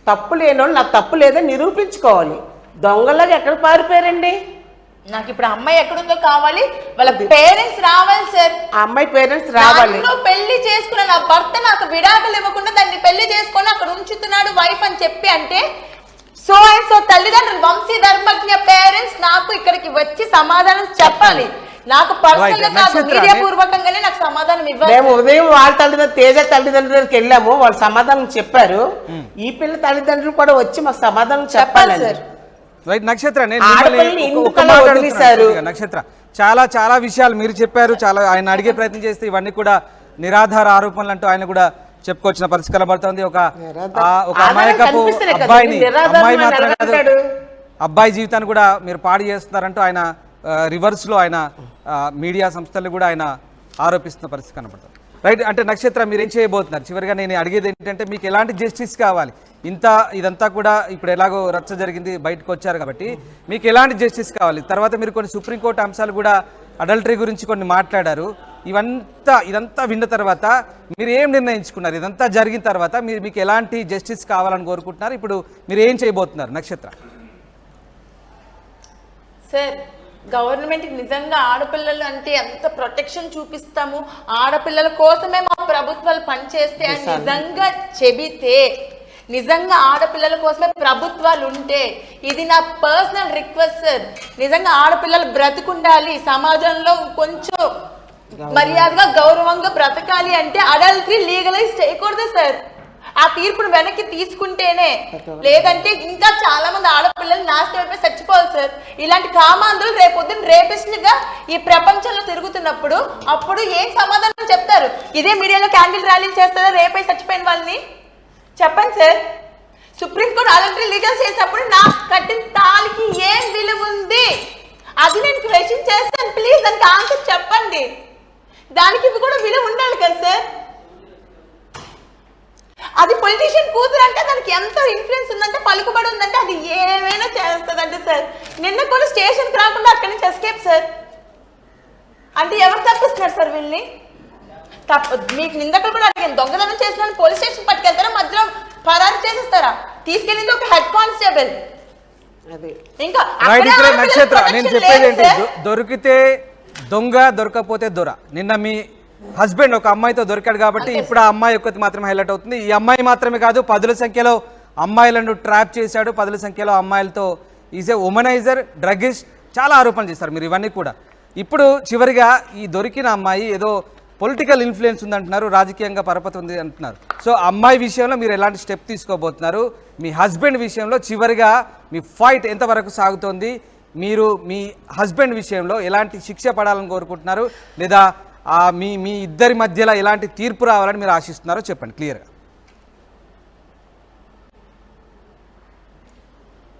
తప్పు లేనోళ్ళు నాకు తప్పు లేదని నిరూపించుకోవాలి. దొంగలాగా ఎక్కడ పారిపోయారండి? నాకు ఇప్పుడు అమ్మాయి ఎక్కడుందో కావాలి, వాళ్ళ పేరెంట్స్ రావాలి సార్. ఆ అమ్మాయి పేరెంట్స్ రావాలి. పెళ్లి చేసుకున్న నా భర్త నాకు విడాకులు ఇవ్వకుండా దాన్ని పెళ్లి చేసుకొని అక్కడ ఉంచుతున్నాడు వైఫ్ అని చెప్పి అంటే, సో అండ్ సో తల్లిదండ్రులు వంశీ ధర్మజ్ఞ పేరెంట్స్ నాకు ఇక్కడికి వచ్చి సమాధానం చెప్పాలి. నాకు పర్సనల్ గా కాదు, మీడియా పూర్వకంగానే నాకు సమాధానం ఇవ్వాలి. మేము ఉదయం వాళ్ళ తల్లిదండ్రులు తేజ తల్లిదండ్రులకి వెళ్ళాము, వాళ్ళు సమాధానం చెప్పారు. ఈ పిల్ల తల్లిదండ్రులు కూడా వచ్చి మాకు సమాధానం చెప్పాలి సార్. రైట్ నక్షత్ర, నక్షత్ర చాలా చాలా విషయాలు మీరు చెప్పారు, చాలా ఆయన అడిగే ప్రయత్నం చేస్తే ఇవన్నీ కూడా నిరాధార ఆరోపణలు అంటూ ఆయన కూడా చెప్పుకొచ్చిన పరిస్థితి కనబడుతుంది. ఒక అమాయకపు అబ్బాయిని, అమ్మాయి మాత్రమే కాదు అబ్బాయి జీవితాన్ని కూడా మీరు పాడు చేస్తున్నారంటూ ఆయన రివర్స్ లో ఆయన మీడియా సంస్థలు కూడా ఆయన ఆరోపిస్తున్న పరిస్థితి కనబడుతుంది. రైట్, అంటే నక్షత్ర మీరు ఏం చేయబోతున్నారు? చివరిగా నేను అడిగేది ఏంటంటే మీకు ఎలాంటి జస్టిస్ కావాలి? ఇదంతా కూడా ఇప్పుడు ఎలాగో రచ్చ జరిగింది, బయటకు వచ్చారు కాబట్టి మీకు ఎలాంటి జస్టిస్ కావాలి? తర్వాత మీరు కొన్ని సుప్రీంకోర్టు అంశాలు కూడా అడల్టరీ గురించి కొన్ని మాట్లాడారు. ఇదంతా విన్న తర్వాత మీరు ఏం నిర్ణయించుకున్నారు? ఇదంతా జరిగిన తర్వాత మీకు ఎలాంటి జస్టిస్ కావాలని కోరుకుంటున్నారు? ఇప్పుడు మీరు ఏం చేయబోతున్నారు నక్షత్ర? సార్, గవర్నమెంట్ నిజంగా ఆడపిల్లలు అంటే ఎంత ప్రొటెక్షన్ చూపిస్తాము, ఆడపిల్లల కోసమే మా ప్రభుత్వాలు పనిచేస్తే అని నిజంగా చెబితే, నిజంగా ఆడపిల్లల కోసమే ప్రభుత్వాలు ఉంటే, ఇది నా పర్సనల్ రిక్వెస్ట్ సార్, నిజంగా ఆడపిల్లలు బ్రతుకుండాలి, సమాజంలో కొంచెం మర్యాదగా గౌరవంగా బ్రతకాలి అంటే అడల్టరీ లీగలైజ్ చేయకూడదు సార్. ఆ తీర్పును వెనక్కి తీసుకుంటేనే, లేదంటే ఇంకా చాలా మంది ఆడపిల్లలు నాశనం అయిపోయి చచ్చిపోవాలి సార్. ఇలాంటి కామాంధులు రేపొద్దున రేపిస్టులుగా ఈ ప్రపంచంలో తిరుగుతున్నప్పుడు అప్పుడు ఏం సమాధానం చెప్తారు? ఇదే మీడియాలో క్యాండిల్ ర్యాలీలు చేస్తారా రేపై చచ్చిపోయిన వాళ్ళని? చెప్పండి సార్. సుప్రీంకోర్టు అడల్టరీ లీగల్ చేసినప్పుడు నాకు కట్టిన తాళికి ఏం విలువ ఉంది? అది నేను క్వశ్చన్ చేస్తాను, ప్లీజ్ దానికి ఆన్సర్ చెప్పండి. దానికి కూడా విలువ ఉండాలి కదా సార్. అది పొలిటీషియన్ కూతురు అంటే దానికి ఎంత ఇన్ఫ్లుయెన్స్ ఉందంటే, పలుకుబడి ఉందంటే అది ఏమైనా చేస్తుందంటే సార్. నిన్న కూడా స్టేషన్కి రాకుండా అక్కడి నుంచి ఎస్కేప్ సార్. అంటే ఎవరు తప్పిస్తున్నారు సార్ వీళ్ళని? మీకు నిందకులు కూడా అడిగాను, దొంగతనం చేసిన పోలీస్ స్టేషన్ పట్టుకెళ్తారా, మధ్యలో పరారు చేసేస్తారా? తీసుకెళ్ళింది ఒక హెడ్ కానిస్టేబుల్. ఇంకా నక్షత్ర, నేను చెప్పేది ఏంటి, దొరికితే దొంగ, దొరకపోతే దొర. నిన్న మీ హస్బెండ్ ఒక అమ్మాయితో దొరికాడు కాబట్టి ఇప్పుడు ఆ అమ్మాయి ఒక్కటి మాత్రమే హైలైట్ అవుతుంది. ఈ అమ్మాయి మాత్రమే కాదు, 10ల సంఖ్యలో అమ్మాయిలను ట్రాప్ చేశాడు, 10ల సంఖ్యలో అమ్మాయిలతో ఈజ్ ఏ ఉమనైజర్, డ్రగ్గిస్ట్, చాలా ఆరోపణలు చేస్తారు మీరు ఇవన్నీ కూడా. ఇప్పుడు చివరిగా ఈ దొరికిన అమ్మాయి ఏదో పొలిటికల్ ఇన్ఫ్లుయెన్స్ ఉందంటున్నారు, రాజకీయంగా పరపతి ఉంది అంటున్నారు. సో అమ్మాయి విషయంలో మీరు ఎలాంటి స్టెప్ తీసుకోబోతున్నారు? మీ హస్బెండ్ విషయంలో చివరిగా మీ ఫైట్ ఎంతవరకు సాగుతోంది? మీరు మీ హస్బెండ్ విషయంలో ఎలాంటి శిక్ష పడాలని కోరుకుంటున్నారు, లేదా మీ ఇద్దరి మధ్యలో ఎలాంటి తీర్పు రావాలని మీరు ఆశిస్తున్నారో చెప్పండి క్లియర్గా.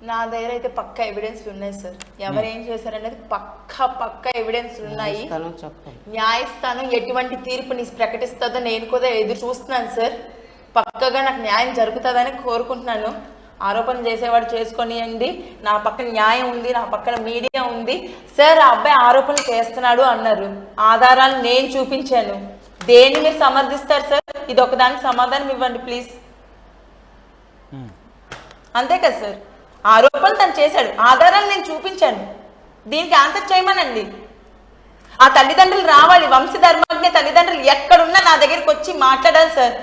నా దగ్గర అయితే పక్కా ఎవిడెన్స్లు ఉన్నాయి సార్. ఎవరేం చేశారనేది పక్కా ఎవిడెన్స్లు ఉన్నాయి. న్యాయస్థానం ఎటువంటి తీర్పుని ప్రకటిస్తుందో నేను కూడా ఎదురు చూస్తున్నాను సార్. పక్కగా నాకు న్యాయం జరుగుతుందని కోరుకుంటున్నాను. ఆరోపణ చేసేవాడు చేసుకొనియండి, నా పక్కన న్యాయం ఉంది, నా పక్కన మీడియా ఉంది. సార్, ఆ అబ్బాయి ఆరోపణలు చేస్తున్నాడు అన్నారు, ఆధారాలు నేను చూపించాను. దేన్ని మీరు సమర్థిస్తారు సార్? ఇది ఒకదానికి సమాధానం ఇవ్వండి ప్లీజ్. అంతే కదా సార్, ఆరోపణలు తను చేశాడు, ఆధారాలు నేను చూపించాను, దీనికి ఆన్సర్ చేయమనండి. ఆ తల్లిదండ్రులు రావాలి, వంశధర్మజ్ఞ తల్లిదండ్రులు ఎక్కడున్నా నా దగ్గరికి వచ్చి మాట్లాడాలి sir.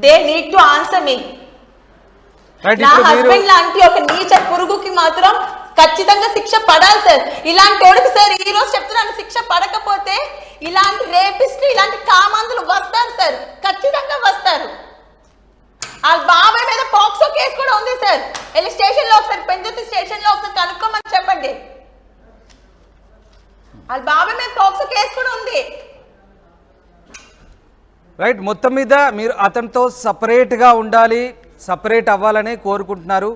They need to answer me. Right, నా ఇప్పుడు మీరు- హస్బెండ్ లాంటి ఒక నీచ పురుగుకి మాత్రం ఖచ్చితంగా శిక్ష పడాలి సార్. ఇలాంటి వాడికి సార్ ఈ రోజు చెప్తున్నాను, శిక్ష పడకపోతే ఇలాంటి రేపిస్టులు, ఇలాంటి కామాంధులు వస్తారు సార్, ఖచ్చితంగా వస్తారు. వాళ్ళ బాబాయ్ మీద పాక్సో కేసు కూడా ఉంది సార్. వెళ్ళి స్టేషన్ లో ఒకసారి, పెందుర్తి స్టేషన్ లో ఒకసారి కనుక్కోమని చెప్పండి. వాళ్ళ బాబాయ్ మీద పాక్సో కేసు కూడా ఉంది. రైట్, మొత్తం మీద మీరు అతనితో సపరేట్గా ఉండాలి, సపరేట్ అవ్వాలనే కోరుకుంటున్నారు.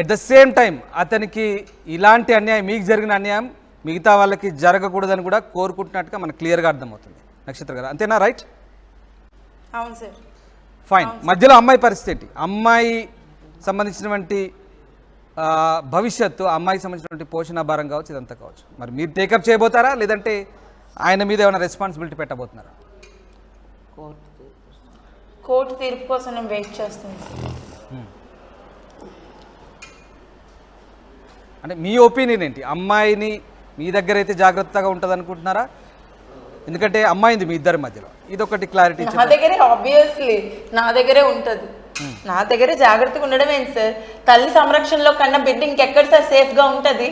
ఎట్ ద సేమ్ టైం అతనికి ఇలాంటి అన్యాయం, మీకు జరిగిన అన్యాయం మిగతా వాళ్ళకి జరగకూడదని కూడా కోరుకుంటున్నట్టుగా మనకు క్లియర్గా అర్థమవుతుంది. నక్షత్ర గారు, అంతేనా? రైట్, అవును సార్. ఫైన్. మధ్యలో అమ్మాయి పరిస్థితి ఏంటి? అమ్మాయి సంబంధించినటువంటి భవిష్యత్తు, అమ్మాయికి సంబంధించినటువంటి పోషణ భారం కావచ్చు, ఇదంతా కావచ్చు, మరి మీరు టేకప్ చేయబోతారా, లేదంటే ఆయన మీద ఏమైనా రెస్పాన్సిబిలిటీ పెట్టబోతున్నారా? కోర్టు తీర్పు కోసం నేను వెయిట్ చేస్తున్నాను సార్. అంటే మీ ఒపీనియన్ ఏంటి? అమ్మాయిని మీ దగ్గర అయితే జాగ్రత్తగా ఉంటుంది అనుకుంటున్నారా? ఎందుకంటే అమ్మాయింది మీ ఇద్దరి మధ్యలో, ఇదొకటి క్లారిటీ. నా దగ్గరే ఆబ్వియస్లీ నా దగ్గరే ఉంటది. నా దగ్గరే జాగ్రత్తగా ఉండడం ఏంటి సార్? తల్లి సంరక్షణలో కన్నా బిడ్డ ఇంకెక్కడ సార్ సేఫ్ గా ఉంటది?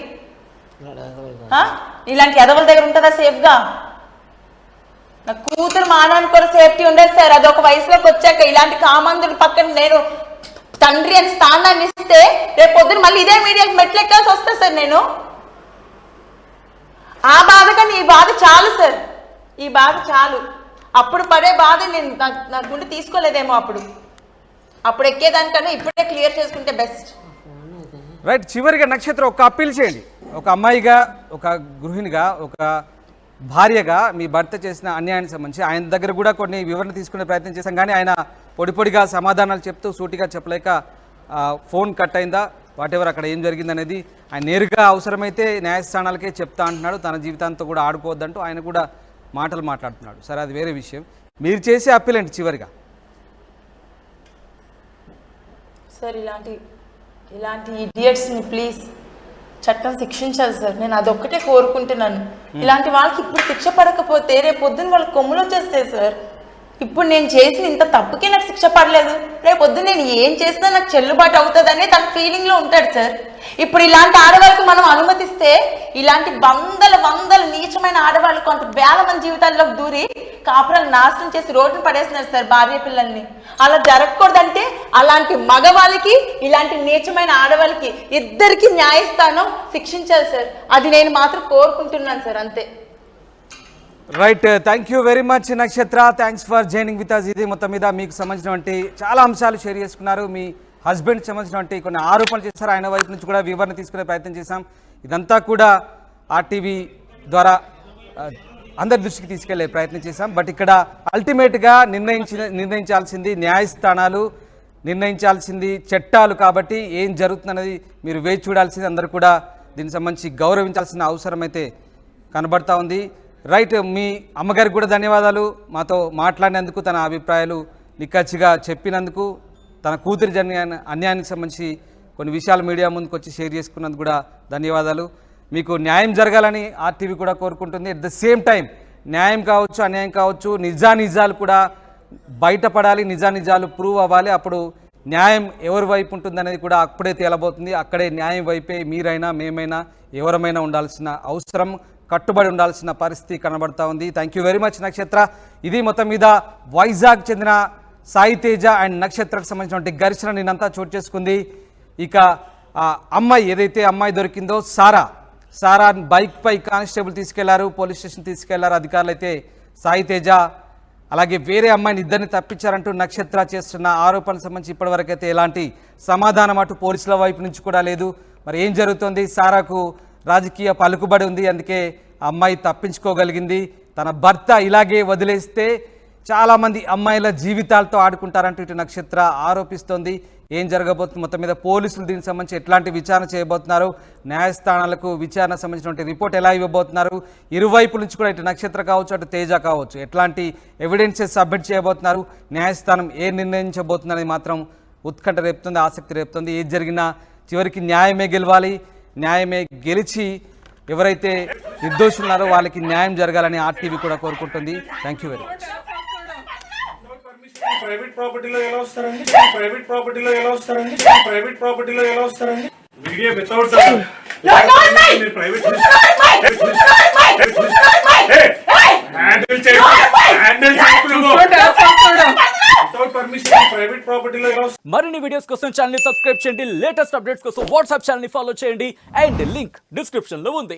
ఇలాంటి ఎదవల దగ్గర ఉంటుందా సేఫ్ గా? నా కూతురు మానానికి కూడా సేఫ్టీ ఉండదు సార్. అది ఒక వయసులోకి వచ్చాక ఇలాంటి కామందుల పక్కన నేను తండ్రి అని స్థానాన్ని ఇస్తే రేపు పొద్దున మళ్ళీ ఇదే మీడియాకి మెట్లెక్కాల్సి వస్తా సార్. నేను ఆ బాధ కానీ ఈ బాధ చాలు సార్, ఈ బాధ చాలు. అప్పుడు పడే బాధ నేను నా గుండె తీసుకోలేదేమో, అప్పుడు ఎక్కేదానికన్నా ఇప్పుడే క్లియర్ చేసుకుంటే బెస్ట్. రైట్, చివరిగా నక్షత్రం ఒక అప్పీల్ చేయండి. ఒక అమ్మాయిగా, ఒక గృహిణిగా, ఒక భార్యగా మీ భర్త చేసిన అన్యాయానికి సంబంధించి ఆయన దగ్గర కూడా కొన్ని వివరణ తీసుకునే ప్రయత్నం చేశాం, కానీ ఆయన పొడిగా సమాధానాలు చెప్తూ సూటిగా చెప్పలేక ఫోన్ కట్ అయిందా, వాటెవర్ అక్కడ ఏం జరిగిందనేది ఆయన నేరుగా అవసరమైతే న్యాయస్థానాలకే చెప్తా అంటున్నాడు. తన జీవితాంతో కూడా ఆడుకోవద్దంటూ ఆయన కూడా మాటలు మాట్లాడుతున్నాడు. సరే, అది వేరే విషయం. మీరు చేసే అప్పీల్ ఏంటి చివరిగా? సార్ ఇలాంటి ఇడియట్స్ని ప్లీజ్ చట్టం శిక్షించాలి సార్. నేను అదొక్కటే కోరుకుంటున్నాను. ఇలాంటి వాళ్ళకి ఇప్పుడు శిక్ష పడకపోతే రేపు పొద్దున్న వాళ్ళకి కొమ్ములు వచ్చేస్తాయి సార్. ఇప్పుడు నేను చేసిన ఇంత తప్పుకే నాకు శిక్ష పడలేదు, రేపు పొద్దున్న నేను ఏం చేసినా నాకు చెల్లుబాటు అవుతుందని తన ఫీలింగ్లో ఉంటాడు సార్. ఇప్పుడు ఇలాంటి ఆడవాళ్ళకు మనం అనుమతిస్తే ఇలాంటి వందల నీచమైన ఆడవాళ్ళు కొంత వేల మంది జీవితాల్లోకి దూరి కాపురాలు నాశనం చేసి రోడ్డును పడేస్తున్నారు సార్ భార్య పిల్లల్ని. అలా జరగకూడదంటే అలాంటి మగవాళ్ళకి, ఇలాంటి నీచమైన ఆడవాళ్ళకి ఇద్దరికి న్యాయస్థానం శిక్షించాలి సార్. అది నేను మాత్రం కోరుకుంటున్నాను సార్, అంతే. Right, thank you very much Nakshatra, thanks for joining with us. ఇది మొత్తం మీద మీకు సంబంధించినటువంటి చాలా అంశాలు షేర్ చేసుకున్నారు. మీ హస్బెండ్కి సంబంధించినటువంటి కొన్ని ఆరోపణలు చేశారు, ఆయన వైపు నుంచి కూడా వివరణ తీసుకునే ప్రయత్నం చేశాం. ఇదంతా కూడా ఆర్టీవీ ద్వారా అందరి దృష్టికి తీసుకెళ్లే ప్రయత్నం చేశాం. బట్ ఇక్కడ అల్టిమేట్గా నిర్ణయించాల్సింది న్యాయస్థానాలు, నిర్ణయించాల్సింది చట్టాలు. కాబట్టి ఏం జరుగుతుందనేది మీరు వేచి చూడాల్సింది, అందరూ కూడా దీనికి సంబంధించి గౌరవించాల్సిన అవసరం అయితే కనబడతా ఉంది. రైట్, మీ అమ్మగారికి కూడా ధన్యవాదాలు. మాతో మాట్లాడినందుకు, తన అభిప్రాయాలు నిక్కచ్చిగా చెప్పినందుకు, తన కూతురి అన్యాయానికి సంబంధించి కొన్ని విషయాలు మీడియా ముందుకు వచ్చి షేర్ చేసుకున్నందుకు కూడా ధన్యవాదాలు. మీకు న్యాయం జరగాలని ఆర్టీవీ కూడా కోరుకుంటుంది. ఎట్ ద సేమ్ టైం న్యాయం కావచ్చు, అన్యాయం కావచ్చు, నిజాలు కూడా బయటపడాలి, నిజాలు ప్రూవ్ అవ్వాలి. అప్పుడు న్యాయం ఎవరి వైపు ఉంటుందనేది కూడా అప్పుడే తేలబోతుంది. అక్కడే న్యాయం వైపే మీరైనా, మేమైనా, ఎవరమైనా ఉండాల్సిన అవసరం, కట్టుబడి ఉండాల్సిన పరిస్థితి కనబడతా ఉంది. థ్యాంక్ యూ వెరీ మచ్ నక్షత్ర. ఇది మొత్తం మీద వైజాగ్ చెందిన సాయి తేజ అండ్ నక్షత్రకు సంబంధించినటువంటి ఘర్షణ నిన్నంతా చోటు చేసుకుంది. ఇక అమ్మాయి ఏదైతే అమ్మాయి దొరికిందో సారా బైక్పై కానిస్టేబుల్ తీసుకెళ్లారు, పోలీస్ స్టేషన్ తీసుకెళ్లారు అధికారులు. అయితే సాయి తేజ అలాగే వేరే అమ్మాయిని ఇద్దరిని తప్పించారంటూ నక్షత్ర చేస్తున్న ఆరోపణలకు సంబంధించి ఇప్పటివరకు అయితే ఎలాంటి సమాధానం అటు పోలీసుల వైపు నుంచి కూడా లేదు. మరి ఏం జరుగుతుంది? సారాకు రాజకీయ పలుకుబడి ఉంది, అందుకే అమ్మాయి తప్పించుకోగలిగింది. తన భర్త ఇలాగే వదిలేస్తే చాలామంది అమ్మాయిల జీవితాలతో ఆడుకుంటారంటూ ఇటు నక్షత్ర ఆరోపిస్తోంది. ఏం జరగబోతుంది? మొత్తం మీద పోలీసులు దీనికి సంబంధించి ఎట్లాంటి విచారణ చేయబోతున్నారు, న్యాయస్థానాలకు విచారణ సంబంధించినటువంటి రిపోర్ట్ ఎలా ఇవ్వబోతున్నారు, ఇరువైపు నుంచి కూడా ఇటు నక్షత్ర కావచ్చు, అటు తేజ కావచ్చు, ఎట్లాంటి ఎవిడెన్సెస్ సబ్మిట్ చేయబోతున్నారు, న్యాయస్థానం ఏ నిర్ణయించబోతుందనేది మాత్రం ఉత్కంఠ రేపుతుంది, ఆసక్తి రేపుతుంది. ఏది జరిగినా చివరికి న్యాయమే గెలవాలి. న్యాయమే గెలిచి ఎవరైతే నిర్దోషులున్నారో వాళ్ళకి న్యాయం జరగాలని ఆర్టీవీ కూడా కోరుకుంటుంది. Thank you very much. Private ప్రాపర్టీలో ఎలా వస్తారండి? ప్రైవేట్ ప్రాపర్టీలో ఎలా వస్తారండి? ప్రైవేట్ ప్రాపర్టీలో ఎలా వస్తారండి? Media without private handle without permission private ప్రాపర్టీలో ఎలా వస్తారు? మరిన్ని వీడియోస్ కోసం ఛానల్ ని సబ్స్క్రైబ్ చేయండి, లేటెస్ట్ అప్డేట్స్ కోసం వాట్సాప్ ఛానల్ ని ఫాలో చేయండి అండ్ లింక్ డిస్క్రిప్షన్ లో ఉంది.